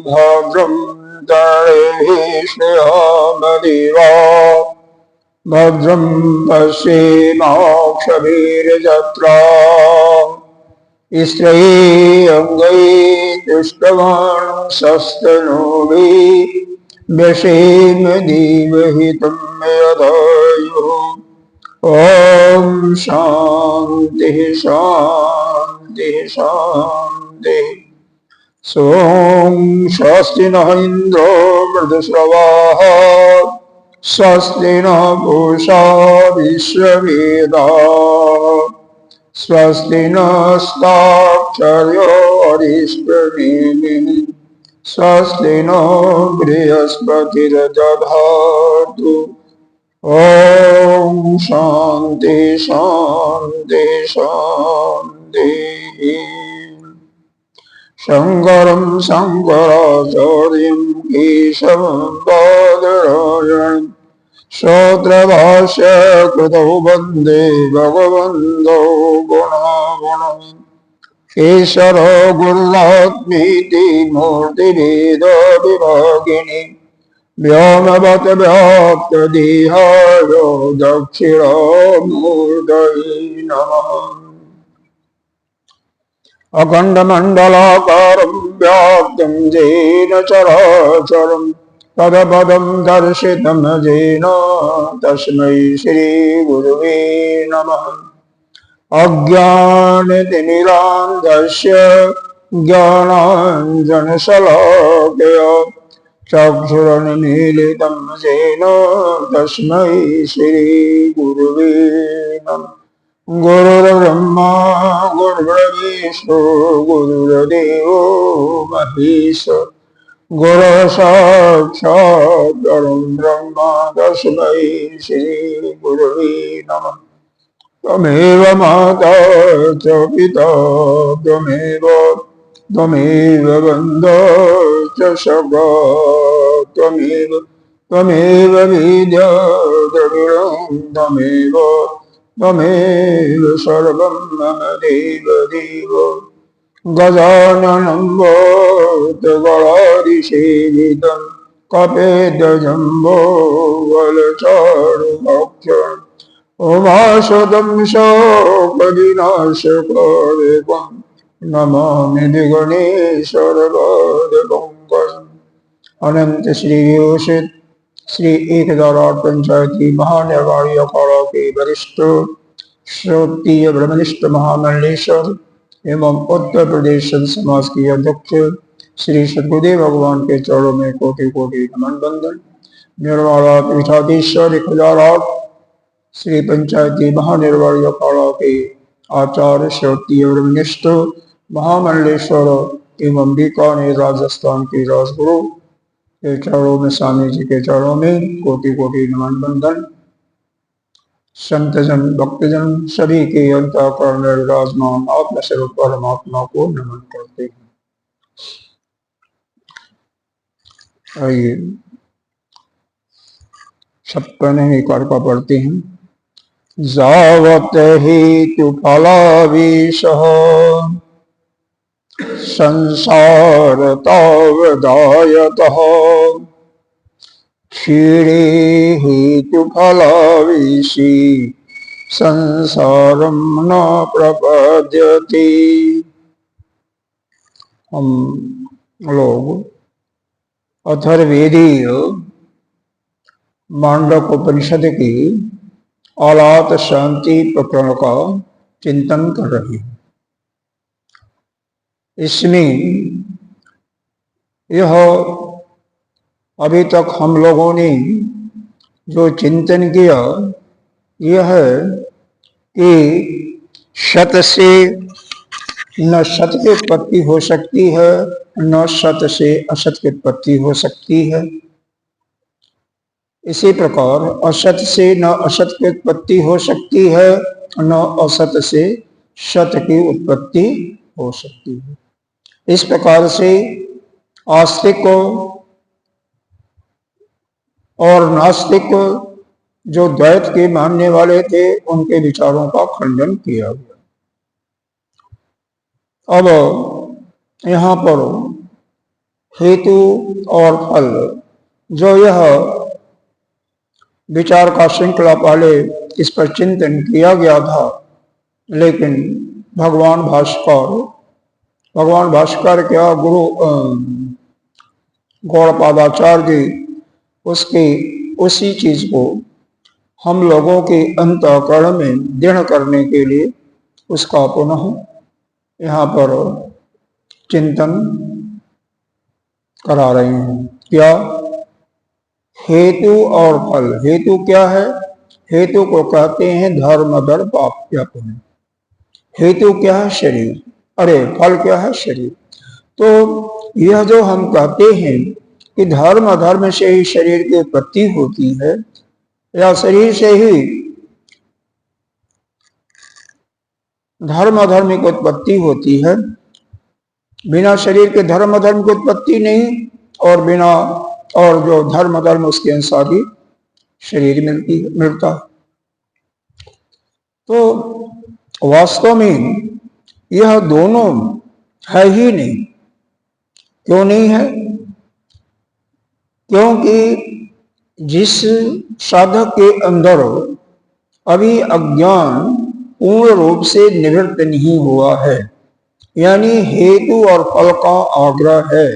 भद्रं कर्णेभिश्रियमदिवा भद्रं पश्येमाक्षभिर्यजत्रा स्त्रैरङ्गैः पुष्पवांसस्तनूभिः व्यसेम देवहितं यदायुः। ॐ शान्तिः शान्तिः शान्तिः। सोम स्वस्ति न इंद्रो मृदुश्रवाः स्वस्ति न पूषा विश्ववेदाः स्वस्ति नस्ताक्षर्यो अरिष्टनेमिः स्वस्ति नो बृहस्पतिर्दधातु। ॐ शान्ति शान्ति शान्तिः। शङ्करं शङ्कराचार्यं केशवं बादरायणं श्रोत्रभाष्य कृतौ वन्दे भगवन्तौ गुणागुणम् ईश्वरो गुरुरात्मीति मूर्तिभेदविभागिनि व्योमवत् व्याप्तदेहाय दक्षिणामूर्तये नमः। अखण्डमण्डलाकारं व्याप्तं येन चराचरं तदपदं दर्शितं येन तस्मै श्रीगुरुवे नमः। अज्ञानतिमिरान्धस्य ज्ञानाञ्जनशलाकया चक्षुरुन्मीलितं येन तस्मै श्रीगुरुवे नमः। गुरुर्ब्रह्मा गुरुर्विष्णु गुरुर्देवो महेश्वर गुरुसाक्षात् परं ब्रह्म तस्मै श्री गुरुवे नमः। त्वमेव माता च पिता त्वमेव बन्धो च सखा त्वमेव विद्या द्रविणं त्वमेव सर्वं मम देव गजाननं भूतगणाधिसेवितं कपिध्वजम्बो बलचारुभक्षम् उमाशतं शोकविनाशकारिकं नमामि विघ्नेश्वरपादपङ्कजम्। अनंत श्री योषित श्री 1008 पंचायती महानिर्वाणी अखाड़ा के वरिष्ठ श्रोत्रिय ब्रह्मनिष्ठ महामंडलेश्वर एवं उत्तर प्रदेश संत समाज की अध्यक्ष श्री सद्गुरुदेव भगवान के चरणों में कोटि कोटि नमन बंदन। निर्वाणा पीठाधीश्वर 1008 श्री पंचायती महानिर्वाणी अखाड़ा के आचार्य श्रोत्रिय ब्रह्मनिष्ठ महामंडलेश्वर एवं बीकानेर राजस्थान के राजगुरु के चरणों में स्वामी जी के चरणों में कोटि कोटि नमन बंदन। संतजन भक्तजन सभी के अंतःकरण में विराजमान आत्मस्वरूप परमात्मा को नमन करते हैं। आइए 56वें कारका पढ़ते हैं। जावत हेतु फलाविशः संसार तावदायतः क्षीणे हेतु फलाविषि संसारं न प्रपद्यते। हम लोग अथर्ववेदीय मांडव्य उपनिषद की आलात शांति प्रकरण का चिंतन कर रहे हैं। इसमें यह अभी तक हम लोगों ने जो चिंतन किया यह है कि सत से न सत की उत्पत्ति हो सकती है, न सत से असत की उत्पत्ति हो सकती है। इसी प्रकार असत से न असत की उत्पत्ति हो सकती है, न असत से सत की उत्पत्ति हो सकती है। इस प्रकार से आस्तिक और नास्तिक जो द्वैत के मानने वाले थे उनके विचारों का खंडन किया गया। अब यहाँ पर हेतु और फल जो यह विचार का श्रृंखला पहले इस पर चिंतन किया गया था, लेकिन भगवान भास्कर क्या गुरु गौड़पादाचार्य जी उसके उसी चीज को हम लोगों के अंतःकरण में दृढ़ करने के लिए उसका पुनः यहाँ पर चिंतन करा रहे हैं। क्या हेतु और फल। हेतु क्या है? हेतु को कहते हैं धर्म धर्म पाप या पुण्य। हेतु क्या है? शरीर। अरे फल क्या है? शरीर। तो यह जो हम कहते हैं कि धर्म अधर्म से ही शरीर की उत्पत्ति होती है या शरीर से ही धर्म अधर्म की उत्पत्ति होती है, बिना शरीर के धर्म अधर्म की उत्पत्ति नहीं, और जो धर्म अधर्म उसके अनुसार ही शरीर मिलता। तो वास्तव में यह दोनों है ही नहीं। क्यों नहीं है? क्योंकि जिस साधक के अंदर अभी अज्ञान पूर्ण रूप से निवृत्त नहीं हुआ है, यानी हेतु और फल का आग्रह है,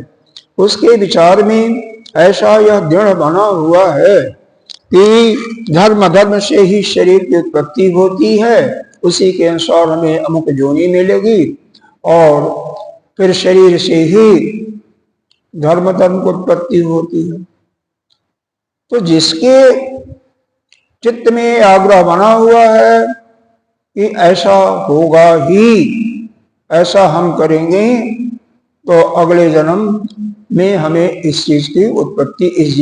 उसके विचार में ऐसा यह दृढ़ बना हुआ है कि धर्म धर्म से ही शरीर की उत्पत्ति होती है, उसी के अनुसार हमें अमुक योनि मिलेगी, और फिर शरीर से ही धर्म धर्म की उत्पत्ति होती है। तो जिसके चित्त में आग्रह बना हुआ है कि ऐसा होगा ही, ऐसा हम करेंगे तो अगले जन्म में हमें इस चीज की उत्पत्ति, इस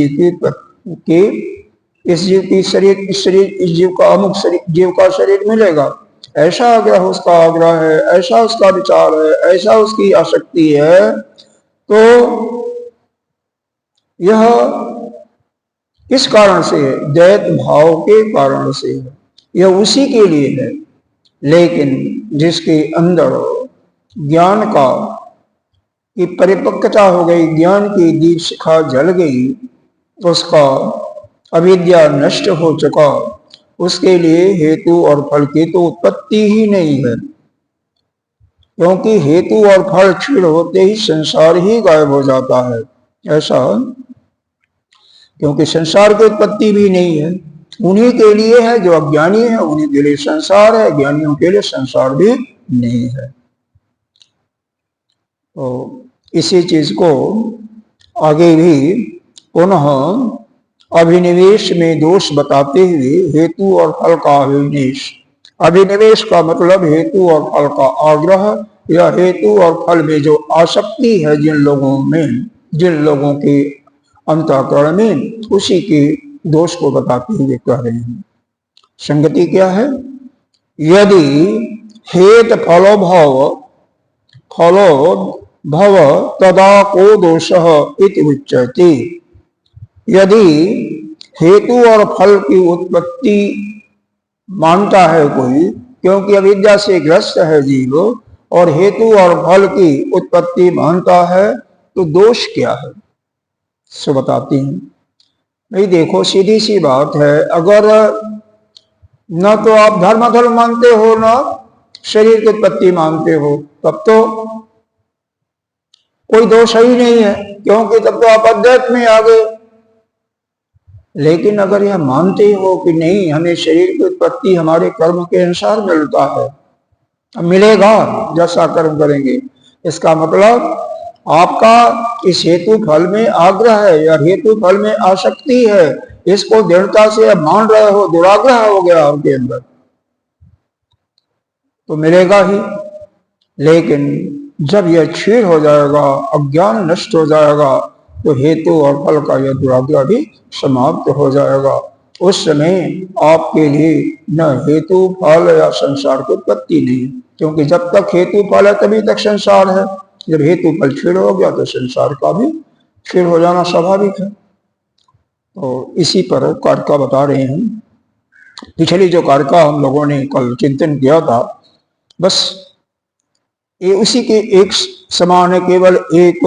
जीव का अमुक जीव का शरीर मिलेगा, ऐसा आग्रह उसका आग्रह है, ऐसा उसका विचार है, ऐसा उसकी आसक्ति है। तो यह किस कारण से है? द्वैत भाव के कारण से है। यह उसी के लिए है। लेकिन जिसके अंदर ज्ञान का की परिपक्वता हो गई, ज्ञान की दीप शिखा जल गई, उसका अविद्या नष्ट हो चुका, उसके लिए हेतु और फल की तो उत्पत्ति ही नहीं है। क्योंकि हेतु और फल क्षीण होते ही संसार ही गायब हो जाता है। ऐसा क्योंकि संसार की उत्पत्ति भी नहीं है, उन्हीं के लिए है जो अज्ञानी है, उन्हीं के लिए संसार है, ज्ञानियों के लिए संसार भी नहीं है। तो इसी चीज को आगे भी पुनः अभिनिवेश में दोष बताते हुए हेतु और फल का अभिनिवेश का मतलब हेतु और फल का आग्रह, या हेतु और फल में जो आसक्ति है जिन लोगों के अंतःकरण में, उसी के दोष को बताते हुए कह रहे हैं। संगति क्या है? यदि हेत फलो भव तदा को दोषः इति उच्यते। यदि हेतु और फल की उत्पत्ति मानता है कोई, क्योंकि अविद्या से ग्रस्त है जीव, और हेतु और फल की उत्पत्ति मानता है, तो दोष क्या है सो बताती हैं। भाई देखो, सीधी सी बात है, अगर न तो आप धर्म धर्म मानते हो, न शरीर की उत्पत्ति मानते हो, तब तो कोई दोष ही नहीं है, क्योंकि तब तो आप अध्यात्म में आ गए। लेकिन अगर यह मानते हो कि नहीं, हमें शरीर की उत्पत्ति हमारे कर्म के अनुसार मिलता है, मिलेगा जैसा कर्म करेंगे, इसका मतलब आपका इस हेतु फल में आग्रह है या हेतु फल में आसक्ति है, इसको दृढ़ता से अब मान रहे हो, दुराग्रह हो गया आपके अंदर, तो मिलेगा ही। लेकिन जब यह क्षीण हो जाएगा, अज्ञान नष्ट हो जाएगा, तो हेतु और फल का यह दुराग्रह भी समाप्त हो जाएगा। उस समय आपके लिए न हेतु फल या संसार की उत्पत्ति नहीं, क्योंकि जब तक हेतु फल है तभी तक संसार है। जब हेतु फल क्षीण हो गया तो संसार का भी क्षीण हो जाना स्वाभाविक है। तो इसी पर कार्य बता रहे हैं। पिछली जो कार्य हम लोगों ने कल चिंतन किया था, बस ये उसी के एक समान है। केवल एक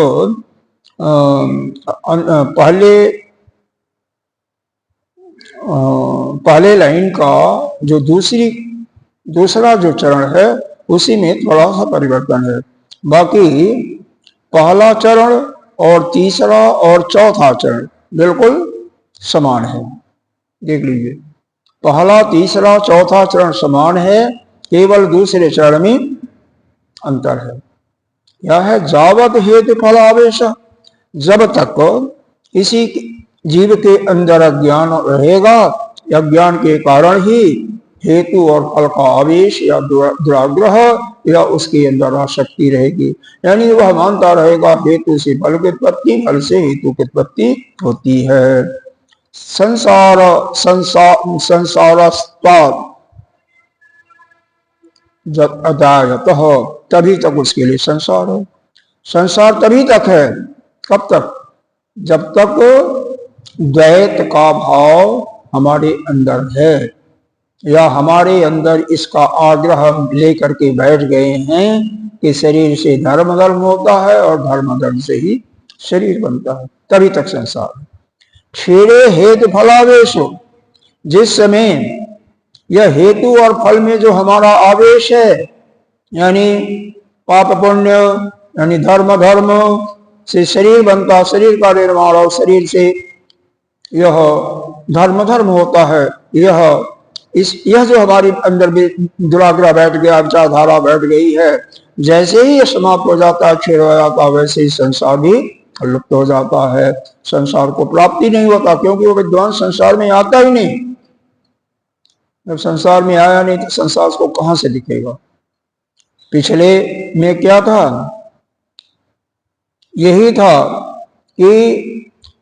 पहले लाइन का जो दूसरा जो चरण है उसी में थोड़ा सा परिवर्तन है। बाकी पहला चरण और तीसरा और चौथा चरण बिल्कुल समान है। देख लीजिए, पहला तीसरा चौथा चरण समान है, केवल दूसरे चरण में अंतर है। यह है जावत हेतु फल आवेश, जब तक इसी जीव के अंदर अज्ञान रहेगा, अज्ञान के कारण ही हेतु और फल का आवेश या दुराग्रह या उसके अंदर आसक्ति रहेगी। यानी वह मानता रहेगा हेतु से फल की उत्पत्ति, फल से हेतु की उत्पत्ति होती है। संसारस्तात् जब अदायतः, तभी तक उसके लिए संसार है। संसार तभी तक है, कब तक? जब तक द्वैत का भाव हमारे अंदर है या हमारे अंदर इसका आग्रह लेकर के बैठ गए हैं कि शरीर से धर्म होता है और धर्म से ही शरीर बनता है, तभी तक संसार है। क्षीणे हेतु फलावेश, जिस समय यह हेतु और फल में जो हमारा आवेश है, यानी पाप पुण्य यानी धर्म से शरीर बनता, शरीर का निर्माण और शरीर से यह धर्म होता है। यह जो हमारे अंदर दुराग्रह बैठ गया, विचारधारा बैठ गई है, जैसे ही यह समाप्त हो जाता है, क्षीण हो जाता है, वैसे ही संसार भी लुप्त हो जाता है। संसार को प्राप्ति नहीं होता, क्योंकि वो विद्वान संसार में आता ही नहीं। जब संसार में आया नहीं तो संसार को कहां से दिखेगा? पिछले में क्या था? यही था कि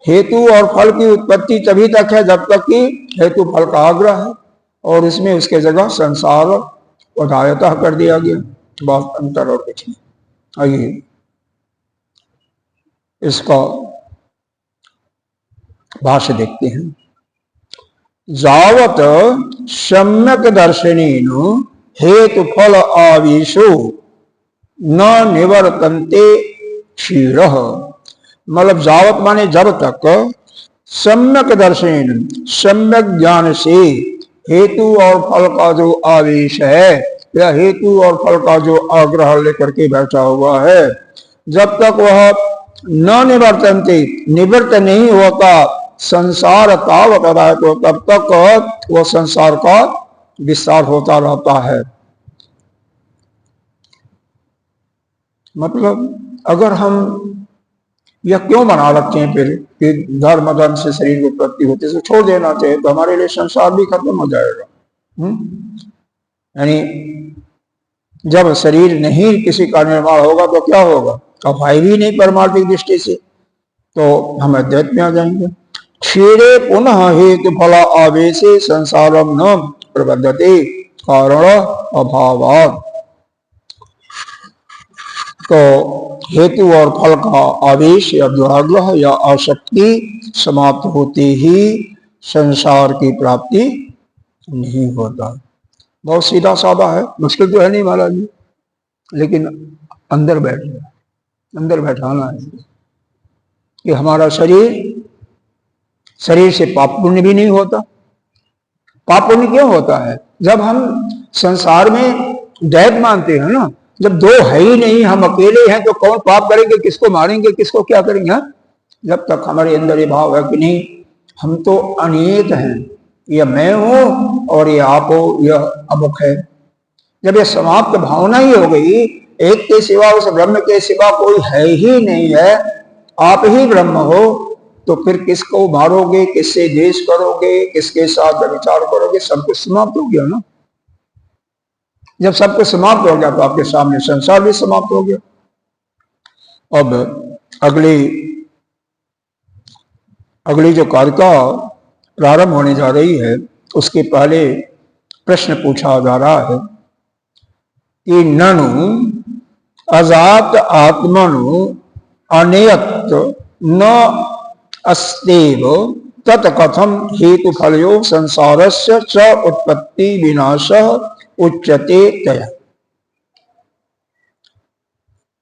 हेतु और फल की उत्पत्ति तभी तक है जब तक कि हेतु फल का आग्रह है, और इसमें उसके जगह संसार उदायतः कर दिया गया। बहुत अंतर और कुछ नहीं। आइए इसका भाष्य देखते हैं। जावत सम्यक दर्शनेन हेतु फल आवेशो न निवर्तन्ते क्षीण, मतलब जावत माने जब तक सम्यक दर्शन, सम्यक ज्ञान से हेतु और फल का जो आवेश है या हेतु और फल का जो आग्रह लेकर के बैठा हुआ है, जब तक वह न निवर्तन्ते, निवृत्त नहीं होता संसार तावत अदायत, तो तब तक वह संसार का विस्तार होता रहता है। मतलब अगर हम यह क्यों बना रखे हैं फिर कि धर्म से शरीर की उत्पत्ति होती है, तो छोड़ देना चाहिए, तो हमारे लिए संसार भी खत्म हो जाएगा। यानी जब शरीर नहीं किसी का निर्माण होगा तो क्या होगा? अपाय भी नहीं परमार्थिक दृष्टि से, तो हम अद्वैत में आ जाएंगे। क्षीणे पुनः हेतु फल आवेशे संसारम न प्रबद्धते कारण अभावात्, तो हेतु और फल का आवेश या दुराग्रह या आसक्ति समाप्त होते ही संसार की प्राप्ति नहीं होता। बहुत सीधा साधा है, मुश्किल तो है नहीं महाराज जी, लेकिन अंदर बैठाना है कि हमारा शरीर से पाप पुण्य भी नहीं होता। पाप पुण्य क्यों होता है? जब हम संसार में दैव मानते हैं ना, जब दो है ही नहीं, हम अकेले हैं, तो कौन पाप करेंगे, किसको मारेंगे, किसको क्या करेंगे? हाँ, जब तक हमारे अंदर ये भाव है कि नहीं हम तो अनियत हैं, यह मैं हूं और ये आप हो, यह अमुक है, जब ये समाप्त भावना ही हो गई, एक के सिवा, उस ब्रह्म के सिवा कोई है ही नहीं है, आप ही ब्रह्म हो, तो फिर किसको मारोगे, किससे द्वेष करोगे, किसके साथ विचार करोगे? सब कुछ समाप्त हो गया ना। जब सब कुछ समाप्त हो गया तो आपके सामने संसार भी समाप्त हो गया। अब अगली जो कारिका प्रारंभ होने जा रही है, उसके पहले प्रश्न पूछा जा रहा है कि ननु अजात आत्मनु अनेयत न अस्तेव तत्कथम हेतु फलयो संसारस्य च उत्पत्ति विनाशः उच्यते तया।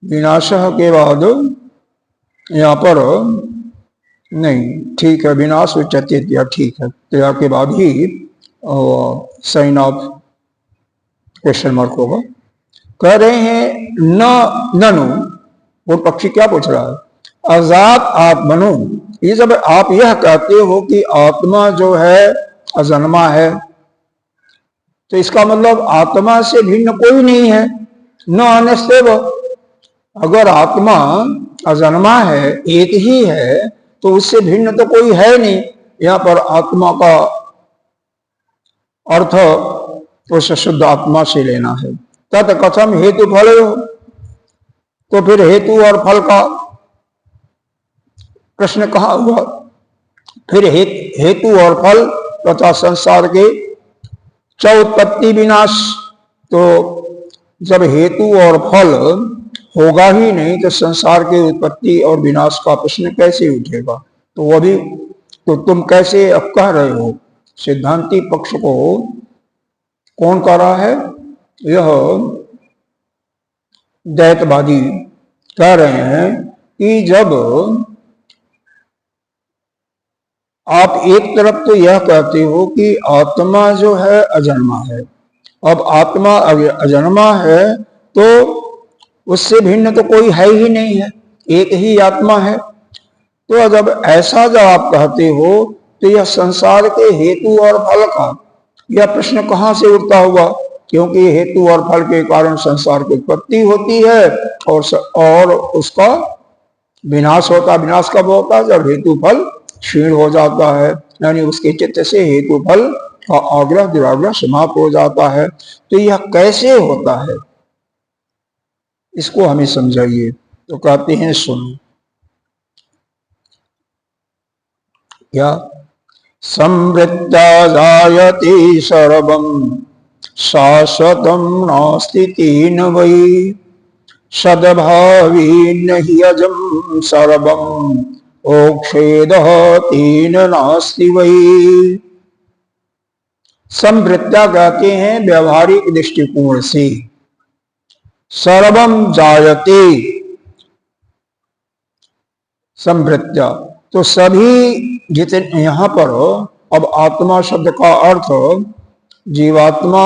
विनाशः के बाद यहाँ पर नहीं, ठीक है, विनाश उच्यते तया, ठीक है, तया के बाद ही साइन ऑफ क्वेश्चन मार्क होगा। कह रहे हैं ननु, वो पक्षी क्या पूछ रहा है? अजात आत्मनु, ये जब आप यह कहते हो कि आत्मा जो है अजन्मा है, तो इसका मतलब आत्मा से भिन्न कोई नहीं है। न अनस्तेव, अगर आत्मा अजन्मा है, एक ही है, तो उससे भिन्न तो कोई है नहीं। यहाँ पर आत्मा का अर्थ उस शुद्ध आत्मा से लेना है। तत् कथम हेतु फल हो, तो फिर हेतु और फल का प्रश्न कहाँ हुआ? फिर हेतु और फल तथा संसार के च उत्पत्ति विनाश, तो जब हेतु और फल होगा ही नहीं तो संसार के उत्पत्ति और विनाश का प्रश्न कैसे उठेगा? तो वो भी तो तुम कैसे अब कह रहे हो? सिद्धांती पक्ष को कौन कह रहा है? यह द्वैतवादी कह रहे हैं कि जब आप एक तरफ तो यह कहते हो कि आत्मा जो है अजन्मा है, अब आत्मा अजन्मा है तो उससे भिन्न तो कोई है ही नहीं है, एक ही आत्मा है। तो जब ऐसा जब आप कहते हो तो यह संसार के हेतु और फल का यह प्रश्न कहाँ से उठता हुआ? क्योंकि हेतु और फल के कारण संसार की उत्पत्ति होती है और उसका विनाश होता। विनाश कब होता है? जब हेतु फल क्षीण हो जाता है, यानी उसके चित्त से हेतु फल का आग्रह दुराग्रह समाप्त हो जाता है। तो यह कैसे होता है, इसको हमें समझाइए। तो कहते हैं सुनो, क्या संवृत्ता जायते सर्वं शाश्वतं नास्ति तेन वै सद्भावी नहि अजं सर्वं ओक्षेदः तेन नास्ति वै। संवृत्ता कहते हैं व्यवहारिक दृष्टिकोण से, सर्वम जायते संवृत्या, तो सभी जितने यहाँ पर अब आत्मा शब्द का अर्थ जीवात्मा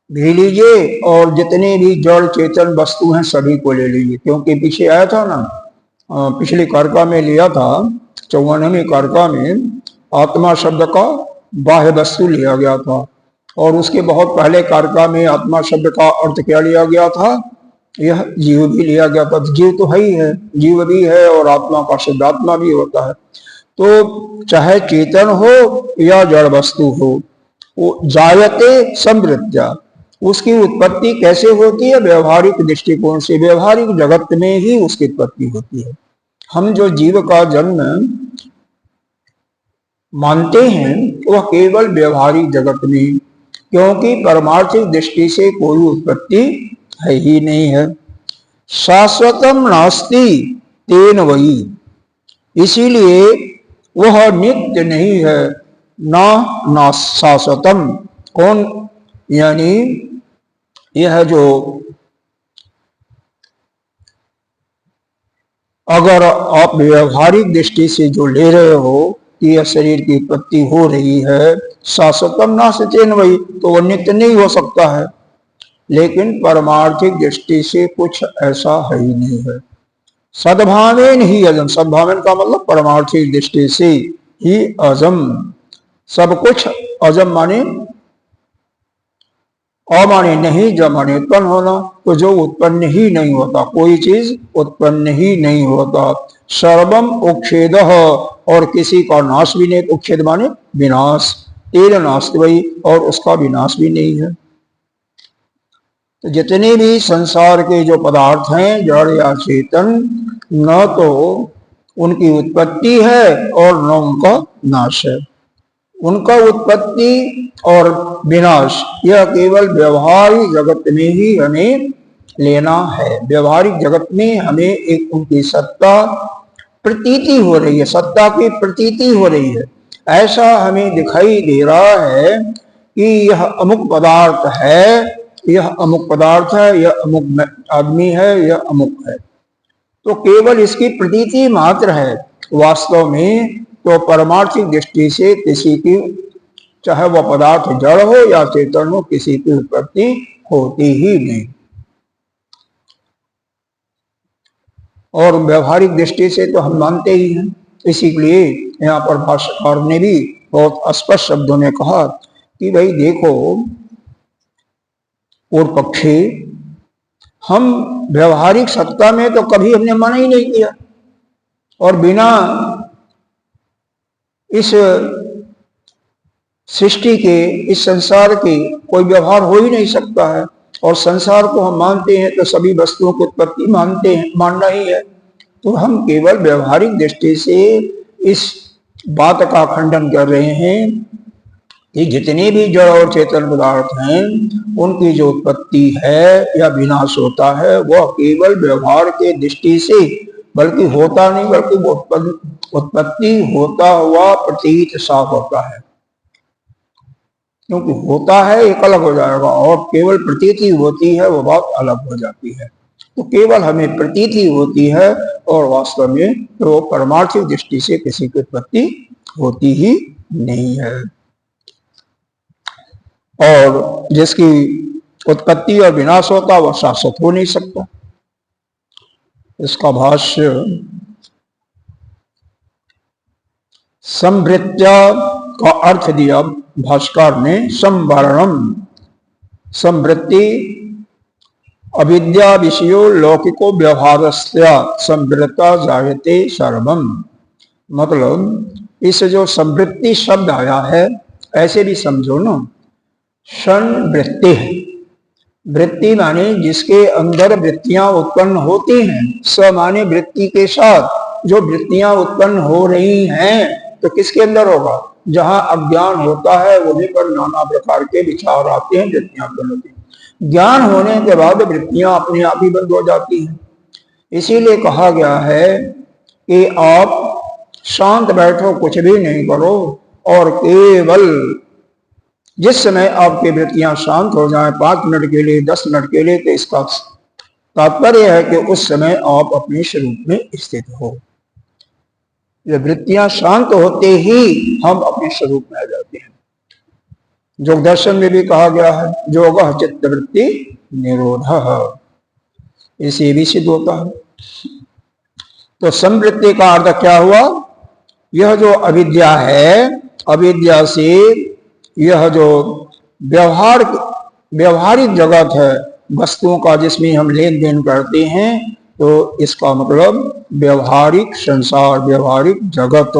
भी लीजिए और जितने भी जड़ चेतन वस्तु हैं सभी को ले लीजिए। क्योंकि पीछे आया था ना, पिछली कारिका में लिया था, 54वें कारिका में आत्मा शब्द का बाह्य वस्तु लिया गया था, और उसके बहुत पहले कारिका में आत्मा शब्द का अर्थ क्या लिया गया था? यह जीव भी लिया गया था। जीव तो है ही है, जीव भी है और आत्मा का शब्द आत्मा भी होता है। तो चाहे चेतन हो या जड़ वस्तु हो, वो जायते समृद्धा, उसकी उत्पत्ति कैसे होती है? व्यवहारिक दृष्टिकोण से, व्यवहारिक जगत में ही उसकी उत्पत्ति होती है। हम जो जीव का जन्म मानते हैं वह केवल व्यवहारिक जगत में, क्योंकि परमार्थिक दृष्टि से कोई उत्पत्ति है ही नहीं है। शाश्वतम नास्ति तेन वही, इसीलिए वह नित्य नहीं है। ना शाश्वतम कौन? यानी यह जो अगर आप व्यवहारिक दृष्टि से जो ले रहे हो कि यह शरीर की उत्पत्ति हो रही है, शाश्वतम नास्तेन वही, तो वह नित्य नहीं हो सकता है। लेकिन परमार्थिक दृष्टि से कुछ ऐसा है ही नहीं है। सद्भावेन ही अजम, सद्भावेन का मतलब परमार्थिक दृष्टि से ही अजम, सब कुछ अजम माने और माने नहीं, जब माने उत्पन्न होना, तो जो उत्पन्न ही नहीं होता, कोई चीज उत्पन्न ही नहीं होता। सर्वम उच्छेद, और किसी का नाश भी नहीं। उच्छेद माने विनाश, तेन नाश वही, और उसका विनाश भी नहीं है। तो जितने भी संसार के जो पदार्थ हैं, जड़ या चेतन, न तो उनकी उत्पत्ति है और न उनका नाश है। उनका उत्पत्ति और विनाश यह केवल व्यवहारिक जगत में ही हमें लेना है। व्यवहारिक जगत में हमें एक उनकी सत्ता प्रतीति हो रही है, सत्ता की प्रतीति हो रही है। ऐसा हमें दिखाई दे रहा है कि यह अमुक पदार्थ है, यह अमुक पदार्थ है, यह अमुक आदमी है, यह अमुक है। तो केवल इसकी प्रतीति मात्र है। वास्तव में तो परमार्थिक दृष्टि से किसी की, चाहे वह पदार्थ जड़ हो या चेतन हो, किसी की उत्पत्ति होती ही नहीं। और व्यवहारिक दृष्टि से तो हम मानते ही हैं। इसीलिए यहाँ पर भाष्यकार ने भी बहुत स्पष्ट शब्दों में कहा कि भाई देखो, और पक्षी हम व्यवहारिक सत्ता में तो कभी हमने मना ही नहीं किया, और बिना इस सृष्टि के, इस संसार के कोई व्यवहार हो ही नहीं सकता है। और संसार को हम मानते हैं तो सभी वस्तुओं की उत्पत्ति मानते हैं, मानना ही है। तो हम केवल व्यवहारिक दृष्टि से इस बात का खंडन कर रहे हैं कि जितने भी जड़ और चेतन पदार्थ हैं, उनकी जो उत्पत्ति है या विनाश होता है, वह केवल व्यवहार के दृष्टि से, बल्कि होता नहीं, बल्कि उत्पत्ति होता हुआ प्रतीत साफ होता है। क्योंकि होता है एक अलग हो जाएगा, और केवल प्रतीति होती है वो बात अलग हो जाती है। तो केवल हमें प्रतीति होती है, और वास्तव में तो परमार्थिक दृष्टि से किसी की उत्पत्ति होती ही नहीं है। और जिसकी उत्पत्ति और विनाश होता वह शाश्वत हो नहीं सकता। इसका भाष्य संवृत्या का अर्थ दिया भाष्कर ने। संवरणम, संवृत्ति अविद्या विषयो लौकिको व्यवहारस्या संवृत्ता जायते सर्वम। मतलब इस जो संवृत्ति शब्द आया है, ऐसे भी समझो ना, संवृत्ति है। वृत्ति माने जिसके अंदर वृत्तियां उत्पन्न होती हैं। स माने वृत्ति के साथ जो वृत्तियां उत्पन्न हो रही हैं, तो किसके अंदर होगा? जहां अज्ञान होता है वहीं पर नाना प्रकार के विचार आते हैं, वृत्तियां उत्पन्न होती हैं। ज्ञान होने के बाद वृत्तियां अपने आप ही बंद हो जाती हैं। इसीलिए कहा गया है कि आप शांत बैठो, कुछ भी नहीं करो, और केवल जिस समय आपकी वृत्तियां शांत हो जाएं, 5 मिनट के लिए, 10 मिनट के लिए, तो इसका तात्पर्य है कि उस समय आप अपने स्वरूप में स्थित हो। ये वृत्तियां शांत होते ही हम अपने स्वरूप में आ जाते हैं। योग दर्शन में भी कहा गया है, योगः चित्त वृत्ति निरोधः, इसे भी सिद्ध होता है। तो संवृत्ति का अर्थ क्या हुआ? यह जो अविद्या है, अविद्या से यह जो व्यवहारिक जगत है, वस्तुओं का जिसमें हम लेन देन करते हैं, तो इसका मतलब व्यवहारिक संसार, व्यवहारिक जगत।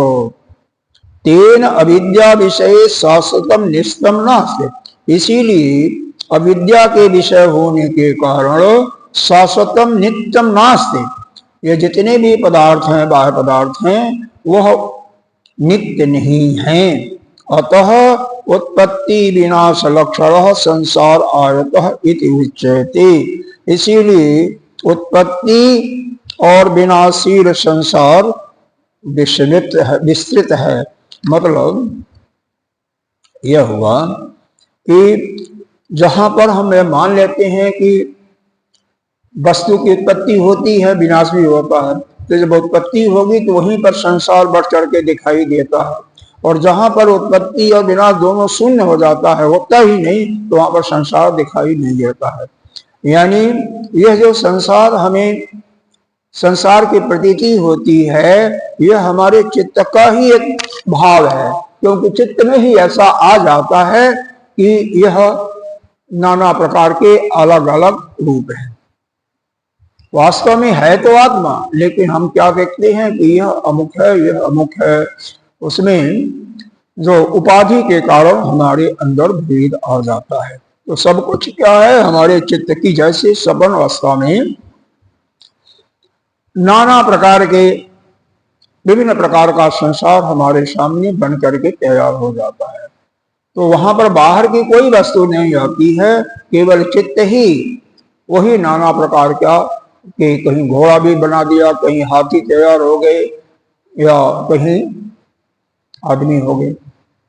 तेन अविद्या विषय शाश्वतम निष्ठम नास्ति। इसीलिए अविद्या के विषय होने के कारण शाश्वतम नित्यम नास्ति। ये जितने भी पदार्थ हैं, बाह्य पदार्थ हैं, वह नित्य नहीं हैं। अतः उत्पत्ति विनाश लक्षण संसार आयतः इति उच्यते। इसीलिए उत्पत्ति और विनाशील संसार विस्तृत है। मतलब यह हुआ कि जहां पर हम मान लेते हैं कि वस्तु की उत्पत्ति होती है, विनाश भी होता है, तो जब उत्पत्ति होगी तो वहीं पर संसार बढ़ चढ़ के दिखाई देता है। और जहां पर उत्पत्ति और विनाश दोनों शून्य हो जाता है, होता ही नहीं, तो वहां पर संसार दिखाई नहीं देता है। यानी यह जो संसार, हमें संसार की प्रतीति होती है, यह हमारे चित्त का ही एक भाव है। क्योंकि चित्त में ही ऐसा आ जाता है कि यह नाना प्रकार के अलग अलग रूप हैं। वास्तव में है तो आत्मा, लेकिन हम क्या देखते हैं कि यह अमुक है, यह अमुक है। उसमें जो उपाधि के कारण हमारे अंदर भेद आ जाता है। तो सब कुछ क्या है, हमारे चित्त की जैसे सपन अवस्था में नाना प्रकार के विभिन्न प्रकार का संसार हमारे सामने बन करके तैयार हो जाता है। तो वहां पर बाहर की कोई वस्तु नहीं आती है, केवल चित्त ही वही नाना प्रकार का, कि कहीं घोड़ा भी बना दिया, कहीं हाथी तैयार हो गए, या कहीं आदमी हो गए।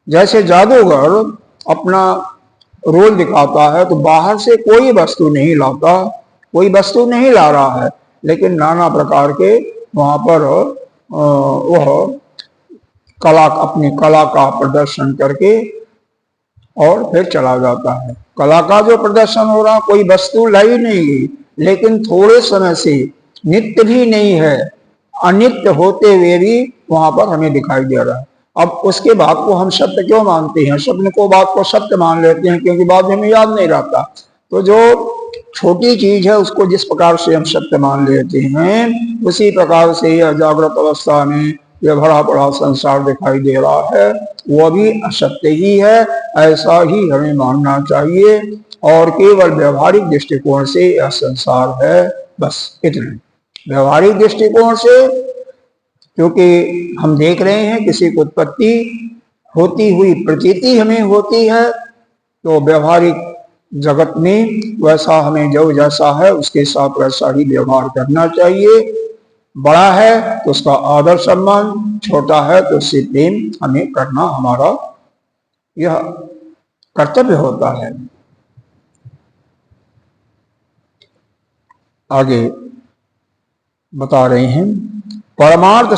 जैसे जादूगर अपना रोल दिखाता है, तो बाहर से कोई वस्तु नहीं लाता, कोई वस्तु नहीं ला रहा है, लेकिन नाना प्रकार के वहां पर वह कला, अपनी कला का प्रदर्शन करके और फिर चला जाता है। कला का जो प्रदर्शन हो रहा, कोई वस्तु लाई नहीं गई, लेकिन थोड़े समय से नित्य भी नहीं है, अनित्य होते हुए भी वहां पर हमें दिखाई दे रहा है। अब उसके बाद को हम सत्य क्यों मानते हैं? स्वप्न को बात को सत्य मान लेते हैं, क्योंकि बाद में हमें याद नहीं रहता। तो जो छोटी चीज है उसको जिस प्रकार से हम सत्य मान लेते हैं, उसी प्रकार से यह जागृत अवस्था में यह भरा पड़ा संसार दिखाई दे रहा है, वह भी असत्य ही है। ऐसा ही हमें मानना चाहिए, और केवल व्यवहारिक दृष्टिकोण से यह संसार है, बस इतना। व्यवहारिक दृष्टिकोण से, क्योंकि हम देख रहे हैं किसी को उत्पत्ति होती हुई प्रतीति हमें होती है, तो व्यवहारिक जगत में वैसा हमें जो जैसा है उसके साथ वैसा ही व्यवहार करना चाहिए। बड़ा है तो उसका आदर सम्मान, छोटा है तो उससे प्रेम हमें करना हमारा यह कर्तव्य होता है। आगे बता रहे हैं, परमार्थ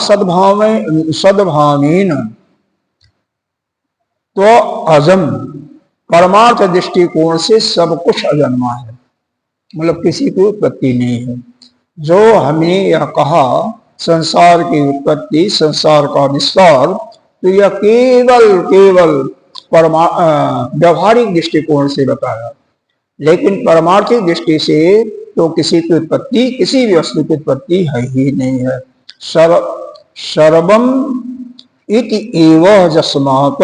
सद्भावेन तो अजम, परमार्थ दृष्टिकोण से सब कुछ अजन्मा है, मतलब किसी की उत्पत्ति नहीं है। जो हमने यह कहा संसार की उत्पत्ति, संसार का विस्तार, तो यह केवल व्यवहारिक दृष्टिकोण से बताया, लेकिन परमार्थिक दृष्टि से तो किसी की उत्पत्ति, किसी भी वस्तु की उत्पत्ति है ही नहीं है। सर्वम इति एव जस्मात्,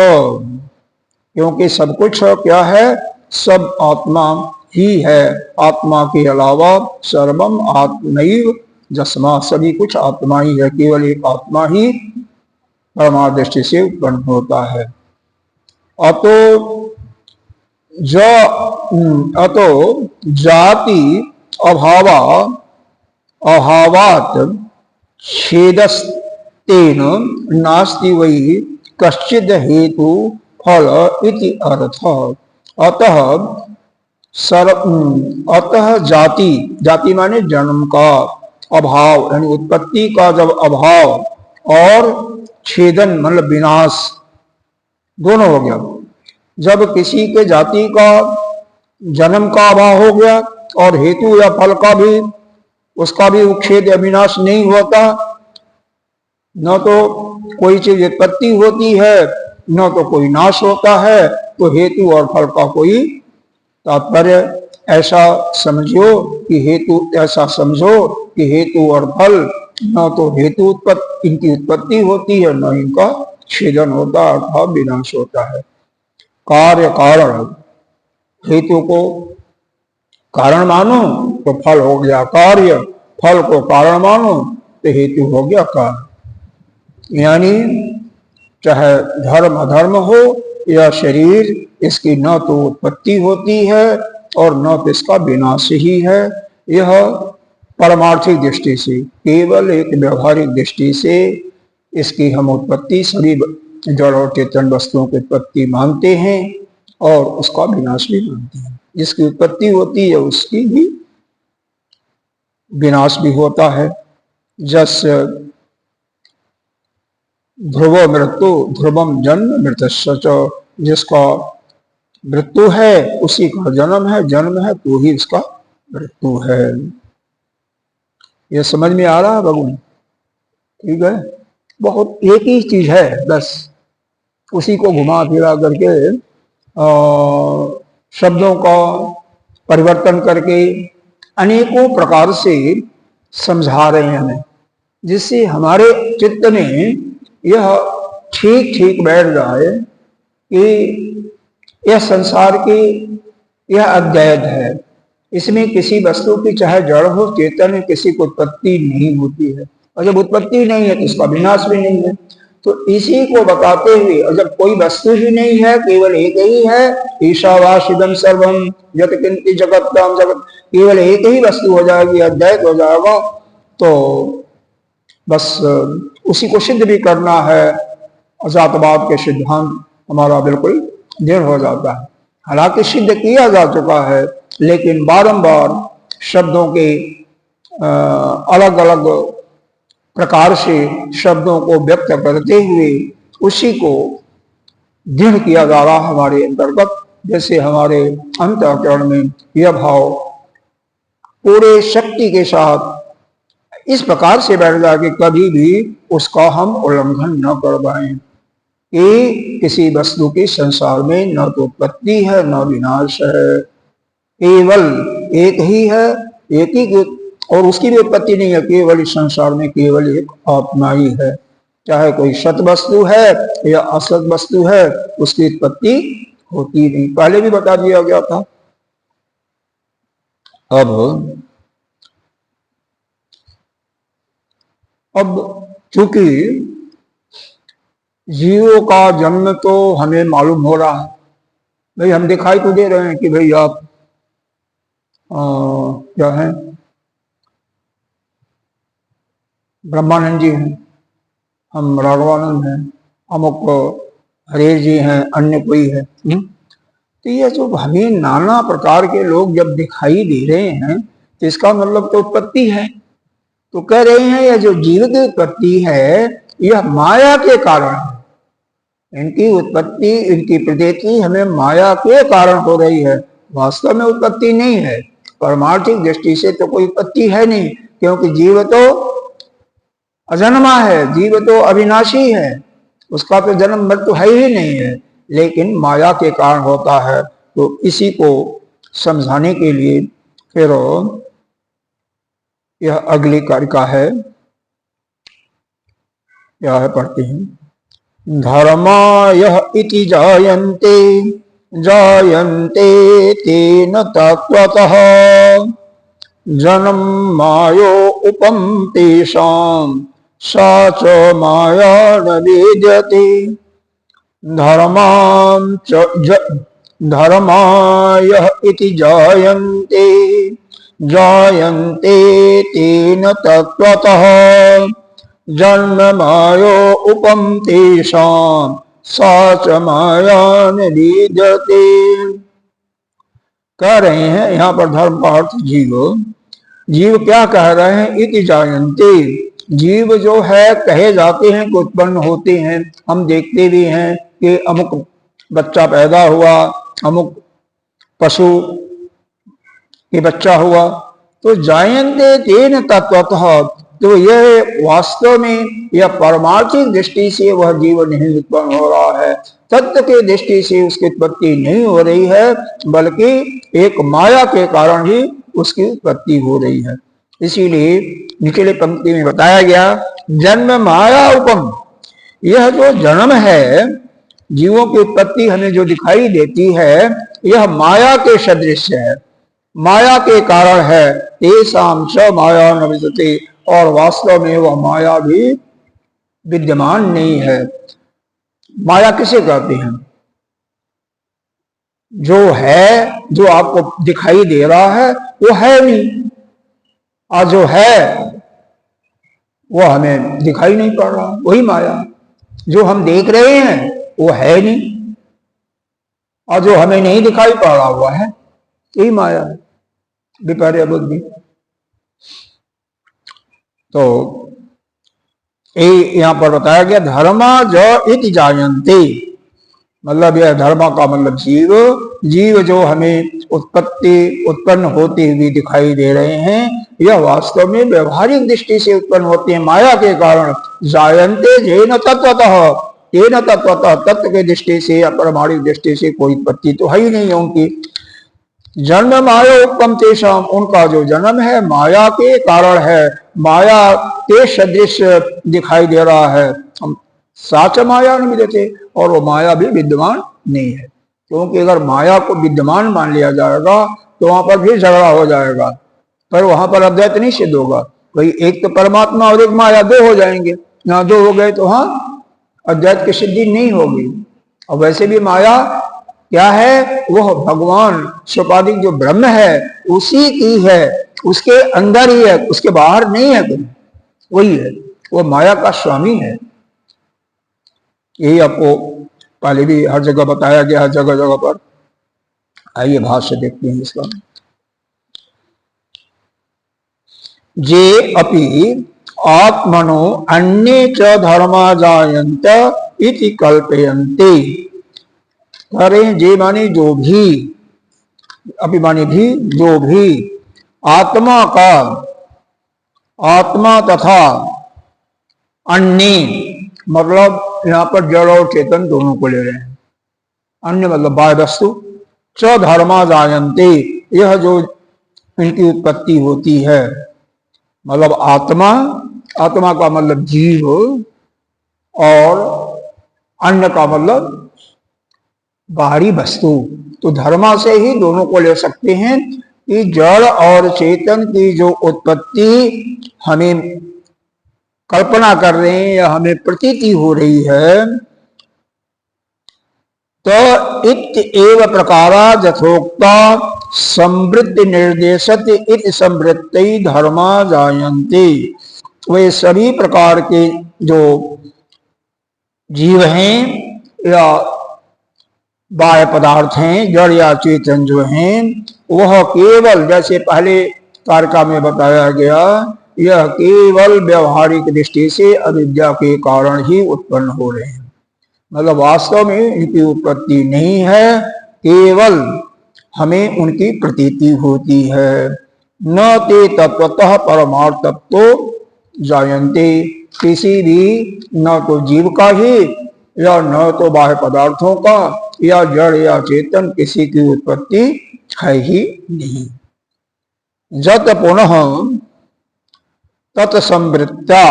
क्योंकि सब कुछ क्या है, सब आत्मा ही है, आत्मा के अलावा सर्वम आत्मैव जस्मा, सभी कुछ आत्मा ही है, केवल एक आत्मा ही परमार्थ दृष्टि से उत्पन्न होता है। अतो जाति अभावात छेदस्तेन नास्ति वै कश्चिद हेतु फल इति अर्थ। अतः जाति माने जन्म का अभाव, यानी उत्पत्ति का जब अभाव, और छेदन मतलब विनाश, दोनों हो गया। जब किसी के जाति का जन्म का अभाव हो गया और हेतु या फल का भी, उसका भी उच्छेद या विनाश नहीं होता, न तो कोई चीज उत्पत्ति होती है न तो कोई नाश होता है, तो हेतु और फल का कोई तात्पर्य ऐसा समझो कि हेतु और फल, न तो हेतु इनकी उत्पत्ति होती है, न इनका छेदन होता अर्थात विनाश होता है। कार्य कारण, हेतु को कारण मानो तो फल हो गया कार्य, फल को कारण मानो तो हेतु हो गया कार्य। यानी चाहे धर्म अधर्म हो या शरीर, इसकी न तो उत्पत्ति होती है और न तो इसका विनाश ही है। यह परमार्थिक दृष्टि से, केवल एक व्यवहारिक दृष्टि से इसकी हम उत्पत्ति सभी जड़ और चेतन वस्तुओं की उत्पत्ति मानते हैं और उसका विनाश भी मानते हैं। जिसकी उत्पत्ति होती है उसकी भी विनाश भी होता है। जस ध्रुव मृत्यु ध्रुवम जन्म मृत्युश्च, जिसका मृत्यु है उसी का जन्म है, जन्म है तो ही उसका मृत्यु है। यह समझ में आ रहा है भगवान? ठीक है, बहुत एक ही चीज है, बस उसी को घुमा फिरा करके शब्दों का परिवर्तन करके अनेकों प्रकार से समझा रहे हैं हमें, जिससे हमारे चित्त में यह ठीक ठीक बैठ जाए कि यह संसार की यह अद्वैत है, इसमें किसी वस्तु की चाहे जड़ हो चेतन है, किसी को उत्पत्ति नहीं होती है, और जब उत्पत्ति नहीं है तो इसका विनाश भी नहीं है। तो इसी को बताते हुए, और जब कोई वस्तु ही नहीं है, केवल एक ही है, ईशावासिदम सर्वम यत किंचित जगत्ताम जगत, केवल एक ही वस्तु हो जाएगी, अद्वैत हो जाएगा, तो बस उसी को सिद्ध भी करना है। अजातवाद के सिद्धांत हमारा बिल्कुल दृढ़ हो जाता है। हालांकि सिद्ध किया जा चुका है, लेकिन बारंबार शब्दों के अलग अलग प्रकार से शब्दों को व्यक्त करते हुए उसी को दृढ़ किया जा रहा है हमारे अंतर्गत। जैसे हमारे अंतःकरण में यह भाव पूरे शक्ति के साथ इस प्रकार से बैठ जाए कि कभी भी उसका हम उल्लंघन न कर पाए कि किसी वस्तु के संसार में न तो उत्पत्ति है न विनाश है, केवल एक ही है, एक ही, और उसकी भी उत्पत्ति नहीं है, केवल इस संसार में केवल एक आत्मा ही है। चाहे कोई सत वस्तु है या असत वस्तु है, उसकी उत्पत्ति होती नहीं, पहले भी बता दिया गया था। अब चूंकि जीवों का जन्म तो हमें मालूम हो रहा है, भाई हम दिखाई तो दे रहे हैं कि भाई आप क्या है, ब्रह्मानंद जी हैं, हम राघवानंद हैं, अमुक हरेश जी हैं, अन्य कोई है। तो ये जो हमें नाना प्रकार के लोग जब दिखाई दे रहे हैं, तो इसका मतलब तो उत्पत्ति है। तो कह रहे हैं यह जो जीव की उत्पत्ति है यह माया के कारण है, इनकी उत्पत्ति, इनकी प्रतीति हमें माया के कारण हो रही है, वास्तव में उत्पत्ति नहीं है। परमार्थिक दृष्टि से तो कोई उत्पत्ति है नहीं, क्योंकि जीव तो अजन्मा है, जीव तो अविनाशी है, उसका तो जन्म मृत्यु है ही नहीं है, लेकिन माया के कारण होता है। तो इसी को समझाने के लिए फिर यह अगली कारिका है, यह पढ़ते हैं। धर्मा यह इति जायन्ते जायन्ते तेन तत्वतः जन्म मायो उपम तेषां सा च माया न विद्यते। धर्मा यह इति जायन्ते जायन्ते तेन तत्वतः जन्म मायो उपम तेषां सा च माया न विद्यते। कह रहे हैं यहाँ पर धर्म का अर्थ जीव। जीव क्या कह रहे हैं? इति जायन्ते, जीव जो है कहे जाते हैं कि उत्पन्न होते हैं, हम देखते भी हैं कि अमुक बच्चा पैदा हुआ, अमुक पशु ये बच्चा हुआ, तो जायन्ते तेन तत्वतः, तो यह वास्तव में यह परमार्थिक दृष्टि से वह जीव नहीं उत्पन्न हो रहा है, तत्व के दृष्टि से उसकी उत्पत्ति नहीं हो रही है, बल्कि एक माया के कारण ही उसकी उत्पत्ति हो रही है। इसीलिए निचले पंक्ति में बताया गया जन्म माया उपम, यह जो जन्म है, जीवों की उत्पत्ति हमें जो दिखाई देती है, यह माया के सदृश है, माया के कारण है। तेषां च माया न विद्यते, और वास्तव में वह माया भी विद्यमान नहीं है। माया किसे कहते हैं? जो है, जो आपको दिखाई दे रहा है वो है नहीं, और जो है वो हमें दिखाई नहीं पड़ रहा, वही माया। जो हम देख रहे हैं वो है नहीं, और जो हमें नहीं दिखाई पड़ रहा हुआ है, यही माया है, विपर्य बुद्धि। तो यहां पर बताया गया धर्मा ज इति जायन्ते, मतलब यह धर्मा का मतलब जीव, जीव जो हमें उत्पन्न होते हुए दिखाई दे रहे हैं, यह वास्तव में व्यवहारिक दृष्टि से उत्पन्न होते हैं माया के कारण। जायन्ते जेन तत्वतः, तेन तत्वतः, तत्व के दृष्टि से या परमाणु दृष्टि से कोई उत्पत्ति तो है ही नहीं उनकी। जन्म माया उत्पम तेषाम, उनका जो जन्म है माया के कारण है, माया के सदृश दिखाई दे रहा है। हम साच माया नहीं देते, और वो माया भी विद्यमान नहीं है, क्योंकि अगर माया को विद्यमान मान लिया जाएगा तो वहां पर फिर झगड़ा हो जाएगा, पर वहां पर अद्वैत नहीं सिद्ध होगा। भाई एक तो परमात्मा और एक माया, दो हो जाएंगे, यहाँ दो हो गए तो हाँ अद्वैत की सिद्धि नहीं होगी। और वैसे भी माया क्या है, वह भगवान सोपाधिक जो ब्रह्म है उसी की है, उसके अंदर ही है, उसके बाहर नहीं है कोई, वही है, वो माया का स्वामी है। यही आपको पहले भी हर जगह बताया गया, हर जगह जगह पर। आइए भाष्य देखते हैं इसका। जे अपि आत्मनो अन्ये च धर्मा जायन्त इति कल्पयन्ते। करें जे माने जो भी, अपि माने भी जो भी, आत्मा का, आत्मा तथा अन्य मतलब यहाँ पर जड़ और चेतन दोनों को ले रहे हैं। अन्य मतलब बाह्य वस्तु, च धर्मा जायन्ते, यह जो इनकी उत्पत्ति होती है, मतलब आत्मा, आत्मा का मतलब जीव, और अन्य का मतलब बाहरी वस्तु। तो धर्मा से ही दोनों को ले सकते हैं कि जड़ और चेतन की जो उत्पत्ति हमें कल्पना कर रहे हैं या हमें प्रतीति हो रही है, तो इत एव प्रकारा यथोक्ता संवृत्ति निर्देशत इत संवृत्ति धर्मा जायन्ते। वे सभी प्रकार के जो जीव हैं या बाह्य पदार्थ हैं, जड़ या चेतन जो हैं, वह केवल जैसे पहले कारका में बताया गया, यह केवल व्यवहारिक दृष्टि से अविद्या के कारण ही उत्पन्न हो रहे हैं। मतलब वास्तव में इनकी उत्पत्ति नहीं है, केवल हमें उनकी प्रतीति होती है। न ते तत्वतः परमार्थ तत्व जायन्ते, किसी भी, न तो जीव का ही या न तो बाह्य पदार्थों का या जड़ या चेतन, किसी की उत्पत्ति है ही नहीं। जत पुनः तत्संवृत्त्या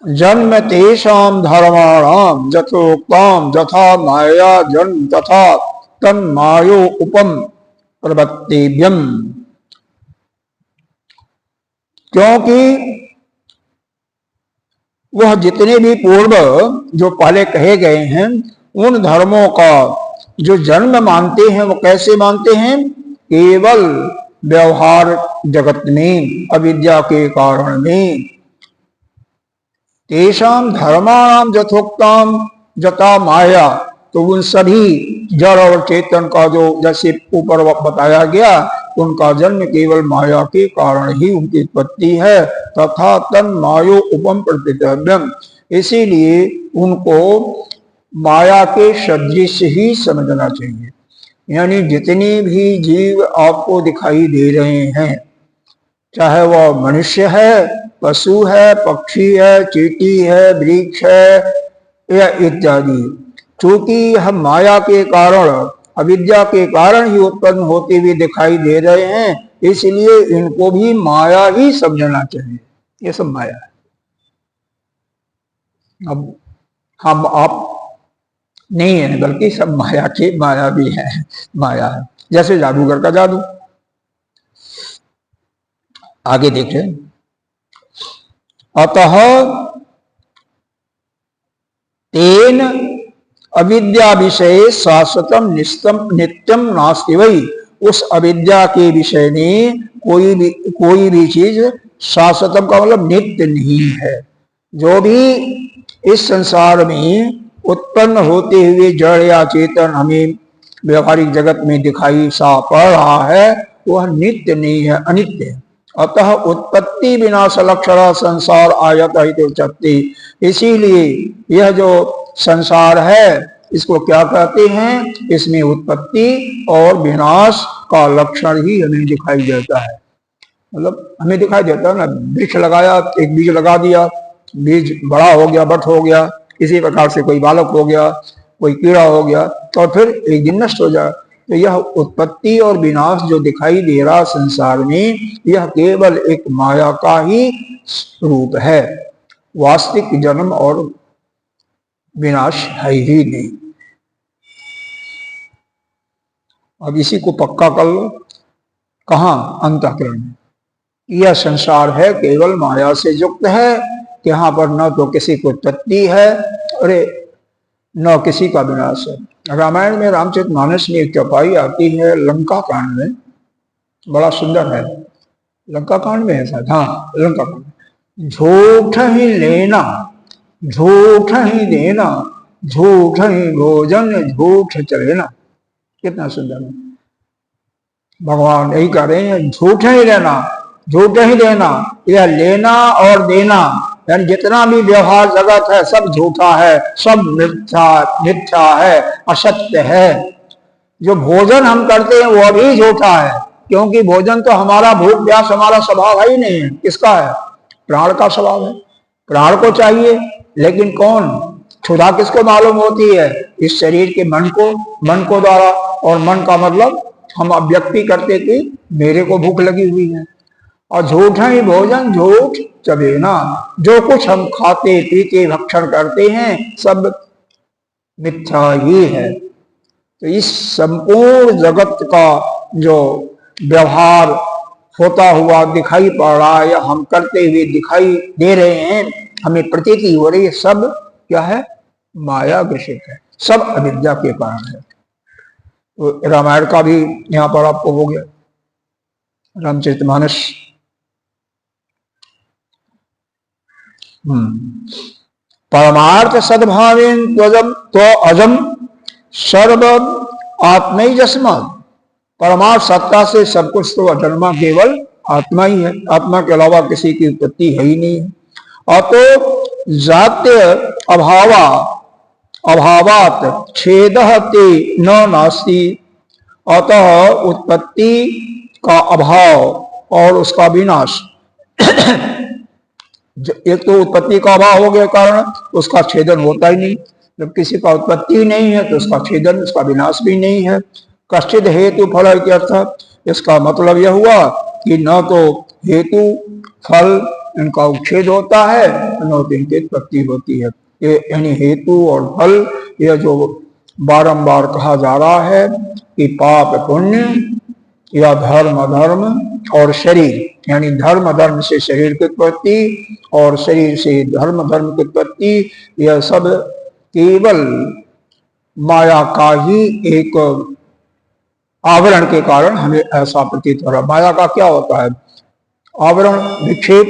जन्म तेषां धर्माणां यथोक्तां यथा माया जन्म तथा तन्मायो उपम प्रवृत्तिभ्यम। क्योंकि वह जितने भी पूर्व जो पहले कहे गए हैं, उन धर्मों का जो जन्म मानते हैं वो कैसे मानते हैं, केवल व्यवहार जगत में अविद्या के कारण में। तेषाम धर्माणाम यथोक्ताम जता माया, तो उन सभी जड़ और चेतन का जो जैसे ऊपर बताया गया, उनका जन्म केवल माया के कारण ही उनकी उत्पत्ति है। तथा तन मायो उपम प्रतिद्रव्यम, इसीलिए उनको माया के सदृश ही समझना चाहिए। यानी जितने भी जीव आपको दिखाई दे रहे हैं, चाहे वह मनुष्य है, पशु है, पक्षी है, चींटी है, वृक्ष है या इत्यादि, चूंकि हम माया के कारण, अविद्या के कारण ही उत्पन्न होते हुए दिखाई दे रहे हैं, इसलिए इनको भी माया ही समझना चाहिए। ये सब माया है। अब हम आप नहीं है, बल्कि सब माया के, माया भी है, माया है। जैसे जादूगर का जादू, आगे देखें। अतः तेन अविद्या विषय शाश्वतम नित्यम नास्ति वही, उस अविद्या के विषय में कोई भी चीज शाश्वतम का मतलब नित्य नहीं है। जो भी इस संसार में उत्पन्न होते हुए जड़ या चेतन हमें व्यवहारिक जगत में दिखाई सा पड़ रहा है, वह नित्य नहीं है, अनित्य है। अतः उत्पत्ति विनाश लक्षण संसार आयत उच्चते, इसीलिए यह जो संसार है इसको क्या कहते हैं, इसमें उत्पत्ति और विनाश का लक्षण ही हमें दिखाई देता है। मतलब हमें दिखाई देता है ना, वृक्ष लगाया, एक बीज लगा दिया, बीज बड़ा हो गया, बट हो गया, इसी प्रकार से कोई बालक हो गया, कोई कीड़ा हो गया, तो फिर एक दिन नष्ट हो जाए। तो यह उत्पत्ति और विनाश जो दिखाई दे रहा संसार में, यह केवल एक माया का ही रूप है, वास्तविक जन्म और विनाश है ही नहीं। अब इसी को पक्का कर लो, कहां? अंतःकरण में। यह संसार है केवल माया से युक्त है, कि यहाँ पर न तो किसी को उत्पत्ति है अरे न किसी का विनाश है। रामायण में रामचरितमानस में एक चौपाई आती है लंका कांड में, बड़ा सुंदर है। लंका कांड में है शायद, हाँ लंका कांड। झूठ ही लेना, झूठ ही देना, झूठ ही भोजन, झूठ चलेना। कितना सुंदर है। भगवान यही कह रहे हैं, झूठ ही लेना, झूठ ही देना। यह लेना और देना, यानी जितना भी व्यवहार जगत है सब झूठा है, सब मिथ्या है, असत्य है। जो भोजन हम करते हैं वह भी झूठा है, क्योंकि भोजन तो हमारा भूख प्यास हमारा स्वभाव ही नहीं है। किसका है? प्राण का स्वभाव है। प्राण को चाहिए, लेकिन कौन? क्षुधा किसको मालूम होती है? इस शरीर के मन को द्वारा। और मन का मतलब हम अभिव्यक्ति करते कि मेरे को भूख लगी हुई है। और झूठा ही भोजन, झूठ चबेना। जो कुछ हम खाते पीते भक्षण करते हैं सब मिथ्या ही है। तो इस संपूर्ण जगत का जो व्यवहार होता हुआ दिखाई पड़ रहा है, या हम करते हुए दिखाई दे रहे हैं, हमें प्रतीति हो रही है, सब क्या है? माया ग्रसित है, सब अविद्या के कारण है। तो रामायण का भी यहाँ पर आपको हो गया, रामचरितमानस। परमार्थ सद्भावेन त्वजम तो अजम सर्व आत्मैजस्मात्। परमार्थ सत्ता से सब कुछ तो अजन्मा केवल आत्मा ही है, आत्मा के अलावा किसी की उत्पत्ति है ही नहीं है। अतो जात्य अभावात छेदः ते न नास्ति। अतः उत्पत्ति का अभाव और उसका विनाश, एक तो उत्पत्ति का अभाव हो गया कारण उसका छेदन होता ही नहीं। जब किसी का उत्पत्ति नहीं है तो उसका छेदन, उसका विनाश भी नहीं है। कश्चित हेतु फल अर्थ, इसका मतलब यह हुआ कि न तो हेतु फल इनका उच्छेद होता है, न तो इनकी उत्पत्ति होती है। ये यानी हेतु और फल, यह जो बारंबार कहा जा रहा है कि पाप पुण्य या धर्म अधर्म और शरीर, यानी धर्म धर्म से शरीर की उत्पत्ति और शरीर से धर्म धर्म की उत्पत्ति, यह सब केवल माया का ही एक आवरण के कारण हमें ऐसा प्रतीत हो रहा है। माया का क्या होता है? आवरण, विक्षेप,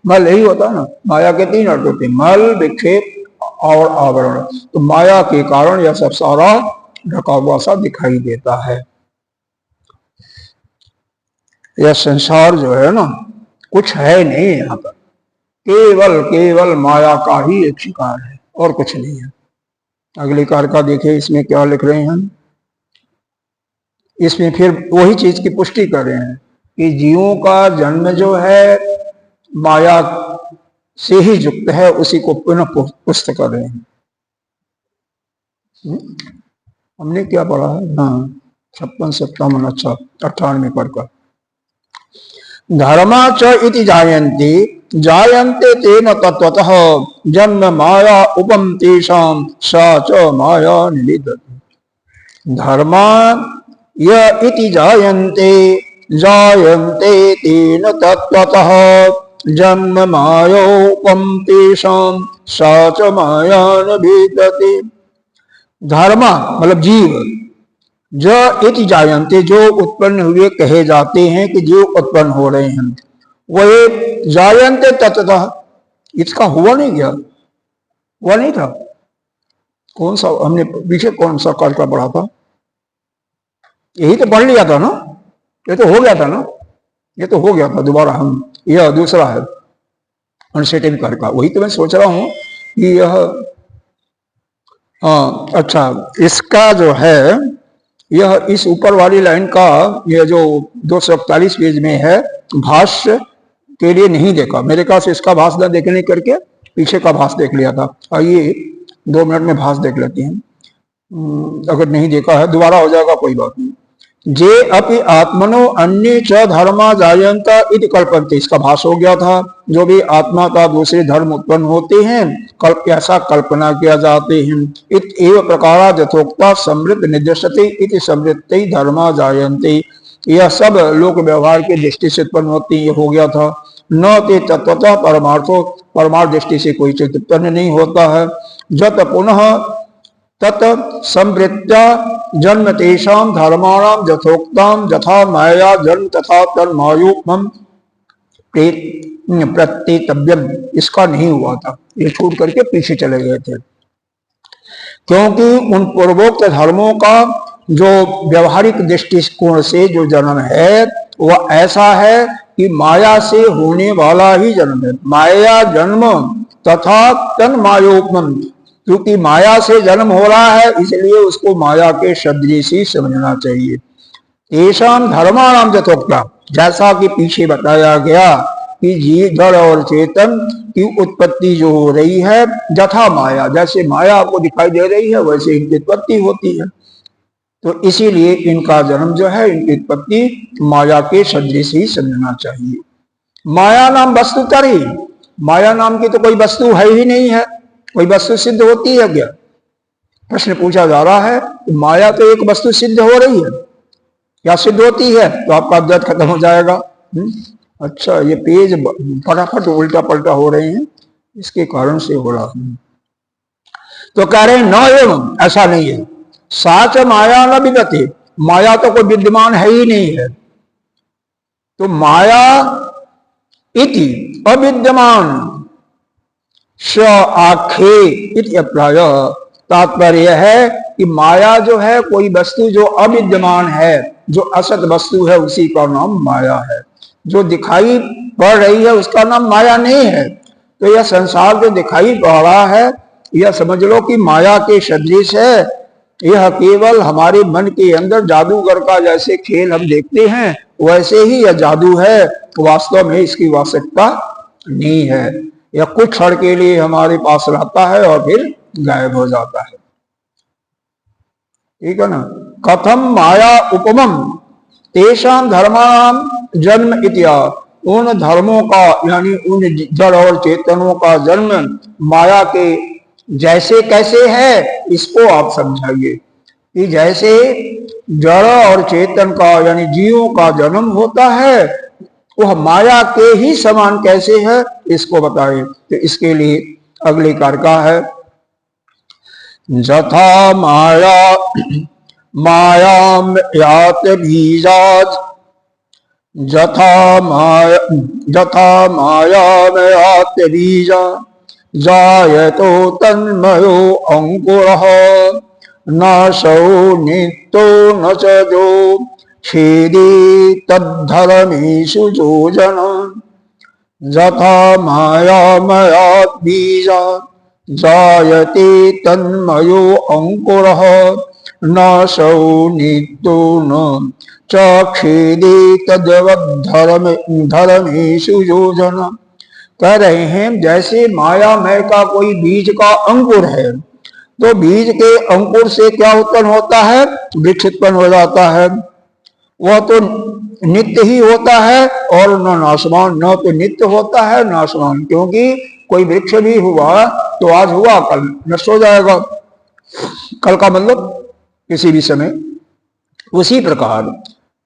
मल, यही होता है ना। माया के तीन अर्थ होते हैं, मल, विक्षेप और आवरण। तो माया के कारण यह सब सारा ढका हुआ सा दिखाई देता है। यह संसार जो है ना, कुछ है नहीं यहाँ पर, केवल माया का ही एक शिकार है और कुछ नहीं है। अगली कार का देखिए, इसमें क्या लिख रहे हैं। इसमें फिर वही चीज की पुष्टि कर रहे हैं कि जीवों का जन्म जो है माया से ही युक्त है, उसी को पुनः पुष्ट कर रहे हैं। हमने क्या पढ़ा है? हाँ 56 57 अच्छा 98 पर का। धर्मा च इति जायन्ते तेन तत्वतः जन्म माया उपम तेषां सा च माया निविदति। धर्मा य इति जायन्ते तेन तत्वतः जन्म मायोपम तेषां सा च माया निविदति। धर्मा मतलब जीव, ज इति जायन्ते जो उत्पन्न हुए कहे जाते हैं कि जीव उत्पन्न हो रहे हैं, वह जायन्ते तत्वतः, इसका हुआ नहीं क्या? हुआ नहीं था? कौन सा हमने पीछे कौन सा काल का पढ़ा था? यही तो पढ़ लिया था ना, ये तो हो गया था ना, ये तो हो गया था। दोबारा हम, यह दूसरा है अनसेटिंग कर का, वही तो मैं सोच रहा हूं कि यह अच्छा, इसका जो है यह इस ऊपर वाली लाइन का, यह जो 241 पेज में है, भाष्य के लिए नहीं देखा मेरे ख्याल से। इसका भाष्य न देखने करके पीछे का भाष्य देख लिया था। आइए 2 मिनट में भाष्य देख लेते हैं। अगर नहीं देखा है दोबारा हो जाएगा, कोई बात नहीं। जे अपि आत्मनो अन्य च धर्मा जायंत इति कल्पन्ते, इसका भाष हो गया था। जो भी आत्मा का दूसरे धर्म उत्पन्न होते हैं, ऐसा कल्पना किया जाते हैं। इत एव प्रकारा यथोक्ता समृद्ध निर्दिशते इति समृद्धि धर्मा जायन्ते, यह सब लोक व्यवहार की दृष्टि से उत्पन्न होती, ये हो गया था। न ते तत्वतः परमार्थो, परमार्थ दृष्टि से कोई चित्त उत्पन्न नहीं होता है। जत पुनः तत् संवृत्त्या जन्म तेषां धर्माणां यथोक्तां यथा माया जन्म तथा तन्मायोपम प्रत्येतव्यम, इसका नहीं हुआ था, ये छूट करके पीछे चले गए थे। क्योंकि उन पूर्वोक्त धर्मों का जो व्यवहारिक दृष्टिकोण से जो जन्म है वह ऐसा है कि माया से होने वाला ही जन्म है। माया जन्म तथा तन्मायोपम, क्योंकि माया से जन्म हो रहा है इसलिए उसको माया के सदृश ही समझना चाहिए। तेषां धर्माणां यथोक्ता, जैसा कि पीछे बताया गया कि जीव जड़ और चेतन की उत्पत्ति जो हो रही है यथा माया, जैसे माया आपको दिखाई दे रही है वैसे इनकी उत्पत्ति होती है। तो इसीलिए इनका जन्म जो है, इनकी उत्पत्ति माया के सदृश ही समझना चाहिए। माया नाम वस्तु तरी, माया नाम की तो कोई वस्तु है ही नहीं है, कोई वस्तु सिद्ध होती है क्या? प्रश्न पूछा जा रहा है। माया तो एक वस्तु सिद्ध हो रही है, क्या सिद्ध होती है? तो आपका दर्द खत्म हो जाएगा। अच्छा, ये पेज फटाफट उल्टा पलटा हो रहे हैं, इसके कारण से हो रहा है। तो कह रहे हैं न एवं, ऐसा नहीं है। साच माया न विगते, माया तो कोई विद्यमान है ही नहीं है। तो माया इति अविद्यमान स आखे इति अप्राय, तात्पर्य है कि माया जो है कोई वस्तु जो अविद्यमान है, जो असत वस्तु है उसी का नाम माया है। जो दिखाई पड़ रही है उसका नाम माया नहीं है। तो यह संसार जो दिखाई पड़ रहा है यह समझ लो कि माया के सदृश है। यह केवल हमारे मन के अंदर जादूगर का जैसे खेल हम देखते हैं वैसे ही यह जादू है, वास्तव में इसकी आवश्यकता नहीं है। यह कुछ क्षण के लिए हमारे पास रहता है और फिर गायब हो जाता है। ठीक है ना। कथम माया उपमम तेषां धर्माणाम जन्म इत्या, उन धर्मों का यानी उन जड़ और चेतनों का जन्म माया के जैसे कैसे है इसको आप समझाइए कि जैसे जड़ और चेतन का यानी जीवों का जन्म होता है वह माया के ही समान कैसे है इसको बताए। तो इसके लिए अगले कारका है जथा माया मायाम यात बीजात, जथा मायाम यात बीजा जायतो तन्मयो अंकुरः नाशो नित्यो न च जो छेदी तद्धर्मेषु योजन, यथा मायामयात् बीजात् जायते तन्मयो अंकुरः नाशो नित्यो न च छेदी तद्वद्धर्मेषु योजन। कह रहे हैं जैसे मायामय का कोई बीज का अंकुर है तो बीज के अंकुर से क्या उत्पन्न होता है? वृक्ष उत्पन्न हो जाता है। वह तो नित्य ही होता है और न नाशवान, न तो नित्य होता है नाशवान, क्योंकि कोई वृक्ष भी हुआ तो आज हुआ कल नष्ट हो जाएगा। कल का मतलब किसी भी समय। उसी प्रकार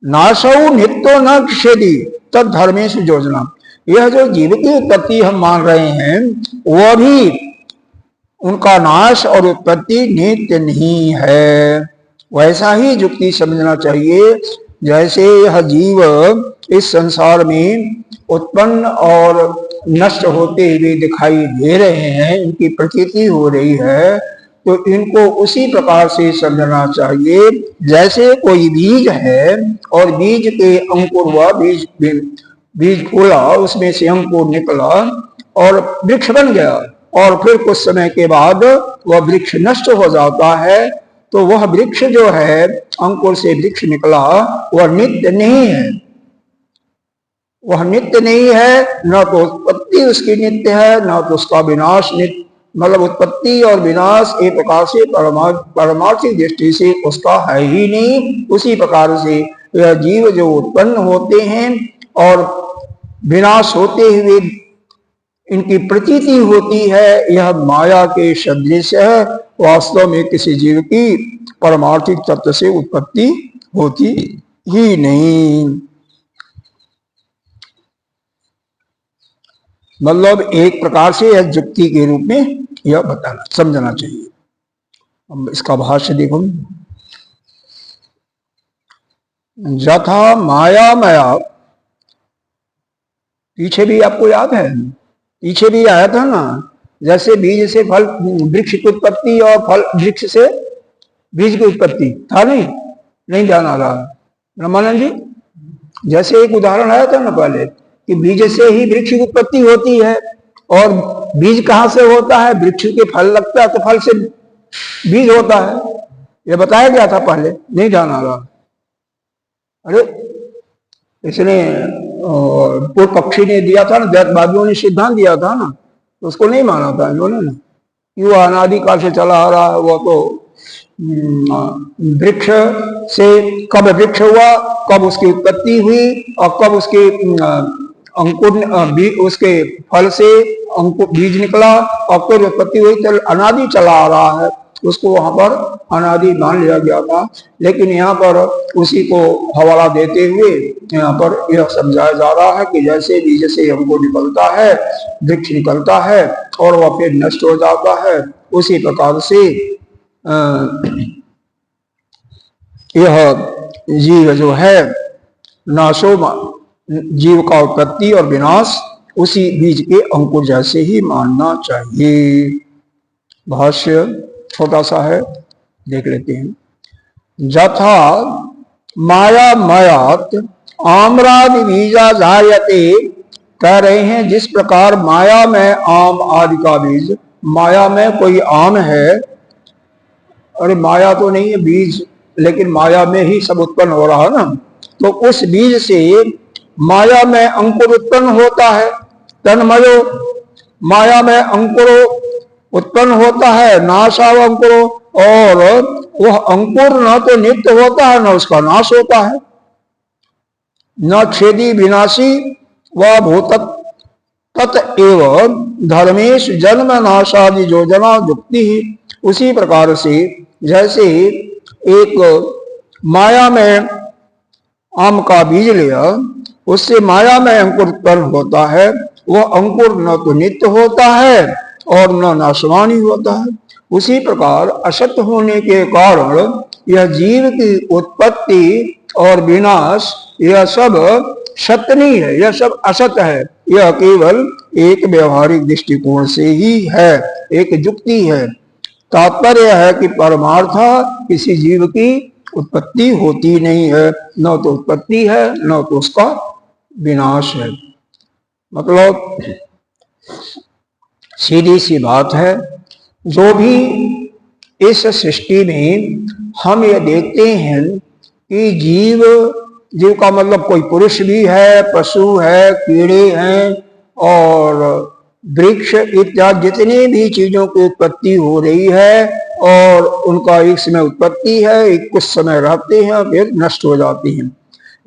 नाशौ नित्यो न क्षेदी तद धर्मेषु योजना, यह जो जीव की उत्पत्ति हम मान रहे हैं वह भी उनका नाश और उत्पत्ति नित्य नहीं है। वैसा ही युक्ति समझना चाहिए जैसे यह जीव इस संसार में उत्पन्न और नष्ट होते हुए दिखाई दे रहे हैं, इनकी प्रतीति हो रही है, तो इनको उसी प्रकार से समझना चाहिए जैसे कोई बीज है और बीज के अंकुर हुआ, बीज फूला, उसमें से अंकुर निकला और वृक्ष बन गया और फिर कुछ समय के बाद वह वृक्ष नष्ट हो जाता है। तो वह वृक्ष जो है, अंकुर से वृक्ष निकला, वह नित्य नहीं है। वह नित्य नहीं है, न तो उत्पत्ति उसकी नित्य है, न तो उसका विनाश मतलब उत्पत्ति और विनाश एक प्रकार से पारमार्थिक दृष्टि से उसका है ही नहीं। उसी प्रकार से यह जीव जो उत्पन्न होते हैं और विनाश होते हुए इनकी प्रतीति होती है, यह माया के सदृश है। वास्तव में किसी जीव की परमार्थिक तत्व से उत्पत्ति होती ही नहीं। मतलब एक प्रकार से यह युक्ति के रूप में यह बताना समझना चाहिए। अब इसका भाष्य देखो। यथा माया मया, पीछे भी आपको याद है, पीछे भी आया था ना, जैसे बीज से फल, वृक्ष की उत्पत्ति और फल वृक्ष से बीज की उत्पत्ति था। नहीं ध्यान आ रहा ब्रह्मानंद जी? जैसे एक उदाहरण आया था ना पहले कि बीज से ही वृक्ष की उत्पत्ति होती है, और बीज कहां से होता है? वृक्ष के फल लगता है तो फल से बीज होता है। यह बताया गया था पहले, नहीं ध्यान आ रहा? अरे इसने पूर्व पक्षी ने दिया था ना, द्वैतवादियों ने सिद्धांत दिया था ना, तो उसको नहीं माना था इन्होंने ना, कि वो अनादिकाल से चला आ रहा है। वो तो वृक्ष से कब वृक्ष हुआ, कब उसकी उत्पत्ति हुई, और कब उसके अंकुर उसके फल से अंकुर बीज निकला और फिर उत्पत्ति हुई, तो अनादि चला आ रहा है। उसको वहां पर अनादि मान लिया गया था। लेकिन यहाँ पर उसी को हवाला देते हुए यहाँ पर यह समझाया जा रहा है कि जैसे बीज से अंकुर निकलता है, वृक्ष निकलता है और वह फिर नष्ट हो जाता है, उसी प्रकार से यह जीव जो है नाशो, जीव का उत्पत्ति और विनाश उसी बीज के अंकुर जैसे ही मानना चाहिए। भाष्य छोटा सा है, देख लेते हैं। यथा माया मयात आम्रादि बीजा जायते, कह रहे हैं जिस प्रकार माया में आम आदि का बीज, माया में कोई आम है, अरे माया तो नहीं है बीज, लेकिन माया में ही सब उत्पन्न हो रहा है ना, तो उस बीज से माया में अंकुर उत्पन्न होता है। तन्मयो, माया में अंकुरो उत्पन्न होता है, नाशाव अंकुरो, और वह अंकुर न तो नित्य होता है न उसका नाश होता है, न छेदी विनाशी व भूत तत् एवं धर्मेश जन्म नाशादि योजना युक्ति ही। उसी प्रकार से जैसे एक माया में आम का बीज लिया, उससे माया में अंकुर उत्पन्न होता है, वह अंकुर न तो नित्य होता है और न नाशवान ही होता है। उसी प्रकार असत होने के कारण यह जीव की उत्पत्ति और विनाश यह सब सत्य नहीं है, यह सब असत है। यह केवल एक व्यवहारिक दृष्टिकोण से ही है, एक युक्ति है। तात्पर्य है कि परमार्थ किसी जीव की उत्पत्ति होती नहीं है, न तो उत्पत्ति है न तो उसका विनाश है। मतलब सीधी सी बात है, जो भी इस सृष्टि में हम ये देखते हैं कि जीव का मतलब कोई पुरुष भी है, पशु है, कीड़े हैं और वृक्ष इत्यादि जितनी भी चीजों की उत्पत्ति हो रही है, और उनका एक समय उत्पत्ति है, एक कुछ समय रहते हैं फिर नष्ट हो जाती हैं।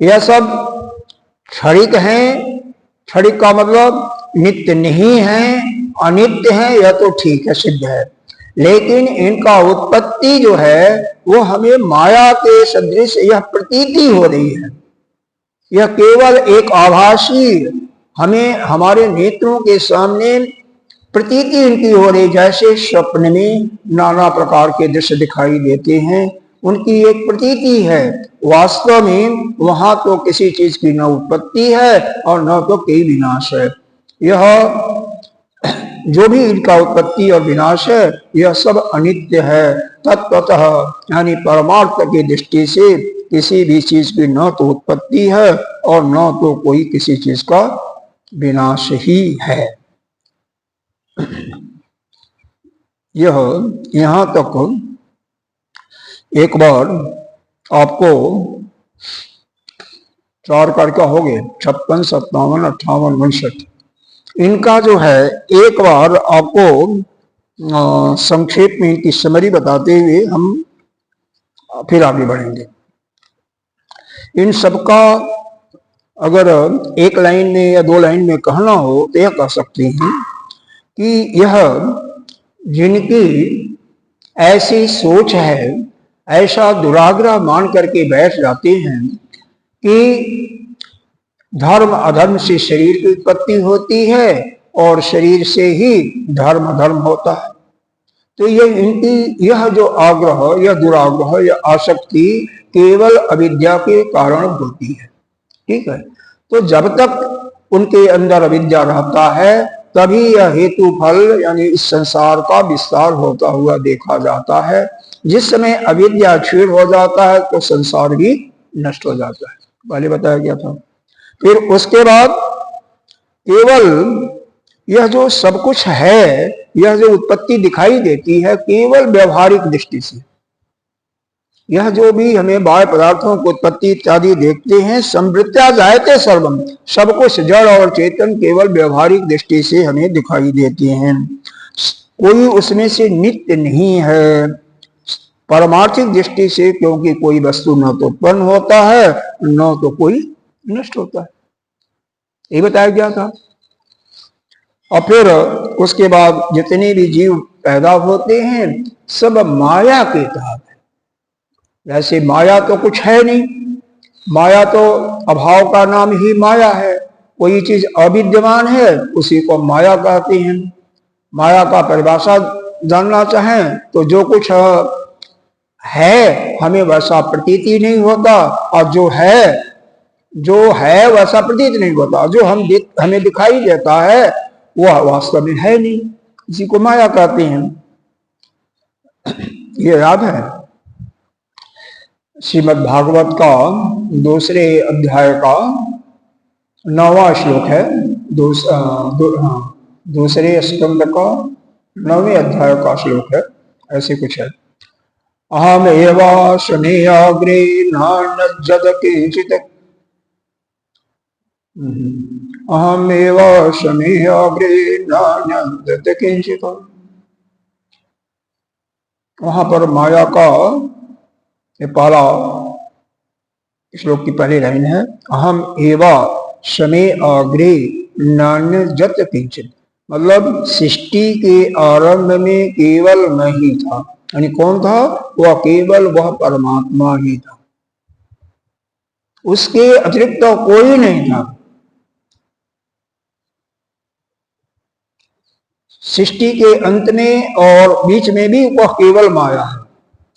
यह सब क्षणिक हैं। क्षणिक का मतलब नित्य नहीं है, अनित्य है, यह तो ठीक है, सिद्ध है। लेकिन इनका उत्पत्ति जो है वो हमें माया के सदृश यह प्रतीति हो रही है। यह केवल एक आभासी, हमें हमारे नेत्रों के सामने प्रतीति इनकी हो रही, जैसे स्वप्न में नाना प्रकार के दृश्य दिखाई देते हैं, उनकी एक प्रतीति है। वास्तव में वहां तो किसी चीज की न उत्पत्ति है और न तो कोई विनाश है। यह जो भी इनका उत्पत्ति और विनाश है, यह सब अनित्य है। तत्वतः यानी परमार्थ की दृष्टि से किसी भी चीज की न तो उत्पत्ति है और न तो कोई किसी चीज का विनाश ही है। यह यहां तक एक बार आपको 4 कार्य हो गए, 56, 57, 58, 59, इनका जो है एक बार आपको संक्षेप में इनकी समरी बताते हुए हम फिर आगे बढ़ेंगे। इन सबका अगर एक लाइन में या दो लाइन में कहना हो तो यह कह सकते हैं कि यह जिनकी ऐसी सोच है, ऐसा दुराग्रह मान करके बैठ जाते हैं कि धर्म अधर्म से शरीर की उत्पत्ति होती है और शरीर से ही धर्म अधर्म होता है, तो इनकी यह जो आग्रह, यह दुराग्रह, यह आसक्ति केवल अविद्या के कारण होती है। ठीक है, तो जब तक उनके अंदर अविद्या रहता है तभी यह हेतु फल यानी इस संसार का विस्तार होता हुआ देखा जाता है। जिस समय अविद्या क्षीण हो जाता है तो संसार भी नष्ट हो जाता है, पहले बताया गया था। फिर उसके बाद केवल यह जो सब कुछ है, यह जो उत्पत्ति दिखाई देती है केवल व्यवहारिक दृष्टि से, यह जो भी हमें बाह्य पदार्थों की उत्पत्ति इत्यादि देखते हैं, संवृत्त्या जायते सर्वम, सब कुछ जड़ और चेतन केवल व्यवहारिक दृष्टि से हमें दिखाई देते हैं, कोई उसमें से नित्य नहीं है परमार्थिक दृष्टि से, क्योंकि कोई वस्तु न तो उत्पन्न होता है न तो कोई नष्ट होता है, ये बताया गया था। और फिर उसके बाद जितने भी जीव पैदा होते हैं सब माया के तहत है। वैसे माया तो कुछ है नहीं, माया तो अभाव का नाम ही माया है, कोई चीज अविद्यमान है उसी को माया कहते हैं। माया का परिभाषा जानना चाहें तो जो कुछ है हमें वैसा प्रतीति नहीं होता, और जो है वैसा प्रतीत नहीं होता, जो हमें दिखाई देता है वह वास्तव में है नहीं, इसी को माया कहते हैं। ये याद है श्रीमद् भागवत का दूसरे अध्याय का 9वां श्लोक है, दूसरे स्कंद का 9वें अध्याय का श्लोक है, ऐसे कुछ है। अहम एवा शनेयाग्रे नान्यज्जद किंचित्, अहम एवा शनेयाग्रे नान्यज्जद किंचित्। वहां पर माया का ये पहला श्लोक की पहली लाइन है, अहम एवा शमे अग्रे नान्यज्जद किंचित्, मतलब सृष्टि के आरंभ में केवल मैं ही था, यानी कौन था? वह केवल वह परमात्मा ही था, उसके अतिरिक्त तो कोई नहीं था। सृष्टि के अंत में और बीच में भी वह केवल माया है,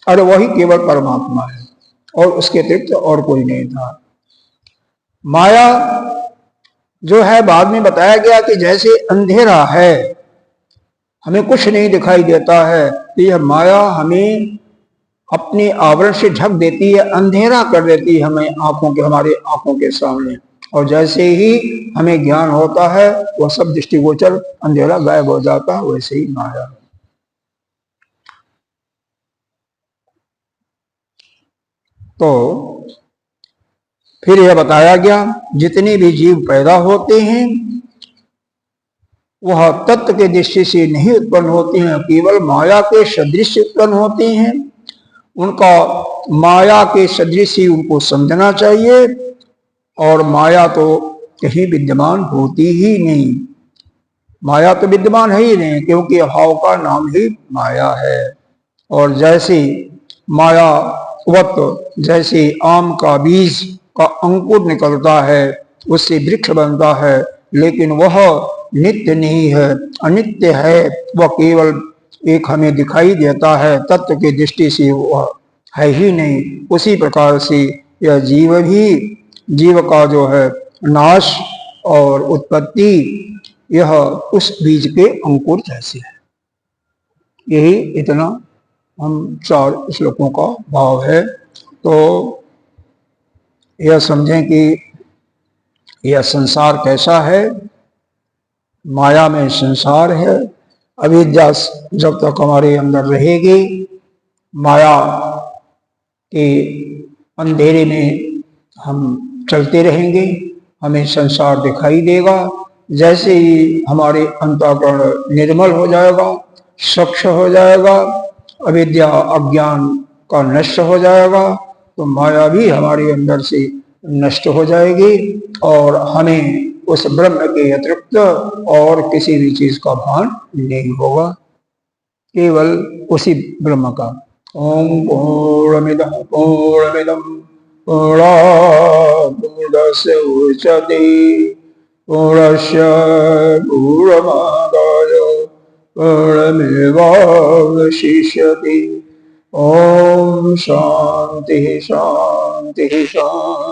और वही केवल परमात्मा है, और उसके अतिरिक्त और कोई नहीं था। माया जो है बाद में बताया गया कि जैसे अंधेरा है, हमें कुछ नहीं दिखाई देता है, तो यह माया हमें अपने आवरण से ढक देती है, अंधेरा कर देती है हमें हमारे आंखों के सामने, और जैसे ही हमें ज्ञान होता है वह सब दृष्टिगोचर अंधेरा गायब हो जाता है, वैसे ही माया। तो फिर यह बताया गया जितने भी जीव पैदा होते हैं वह तत्व के दृष्टि से नहीं उत्पन्न होते हैं, केवल माया के सदृश उत्पन्न होते हैं। उनका माया के सदृश ही उनको समझना चाहिए, और माया तो कहीं विद्यमान होती ही नहीं, माया तो विद्यमान है ही नहीं, क्योंकि अभाव का नाम ही माया है। और जैसे मायावत, जैसे आम का बीज का अंकुर निकलता है उससे वृक्ष बनता है, लेकिन वह नित्य नहीं है, अनित्य है, वह केवल एक हमें दिखाई देता है, तत्व की दृष्टि से वह है ही नहीं। उसी प्रकार से यह जीव का जो है नाश और उत्पत्ति, यह उस बीज के अंकुर जैसे है। यही इतना हम 4 श्लोकों का भाव है। तो यह समझें कि यह संसार कैसा है, माया में संसार है। अविद्या जब तक हमारे अंदर रहेगी, माया के अंधेरे में हम चलते रहेंगे, हमें संसार दिखाई देगा। जैसे ही हमारे अंतःकरण निर्मल हो जाएगा, स्वच्छ हो जाएगा, अविद्या अज्ञान का नष्ट हो जाएगा, तो माया भी हमारे अंदर से नष्ट हो जाएगी और हमें उस ब्रह्म के अतिरिक्त और किसी भी चीज का भान नहीं होगा, केवल उसी ब्रह्म का। ओम पूर्णमिदं पूर्णमिदं पूर्णात् पूर्णस्य उच्यते पूर्णस्य पूर्णमादाय पूर्णमेवावशिष्यते। ओम शांति शांति शांति।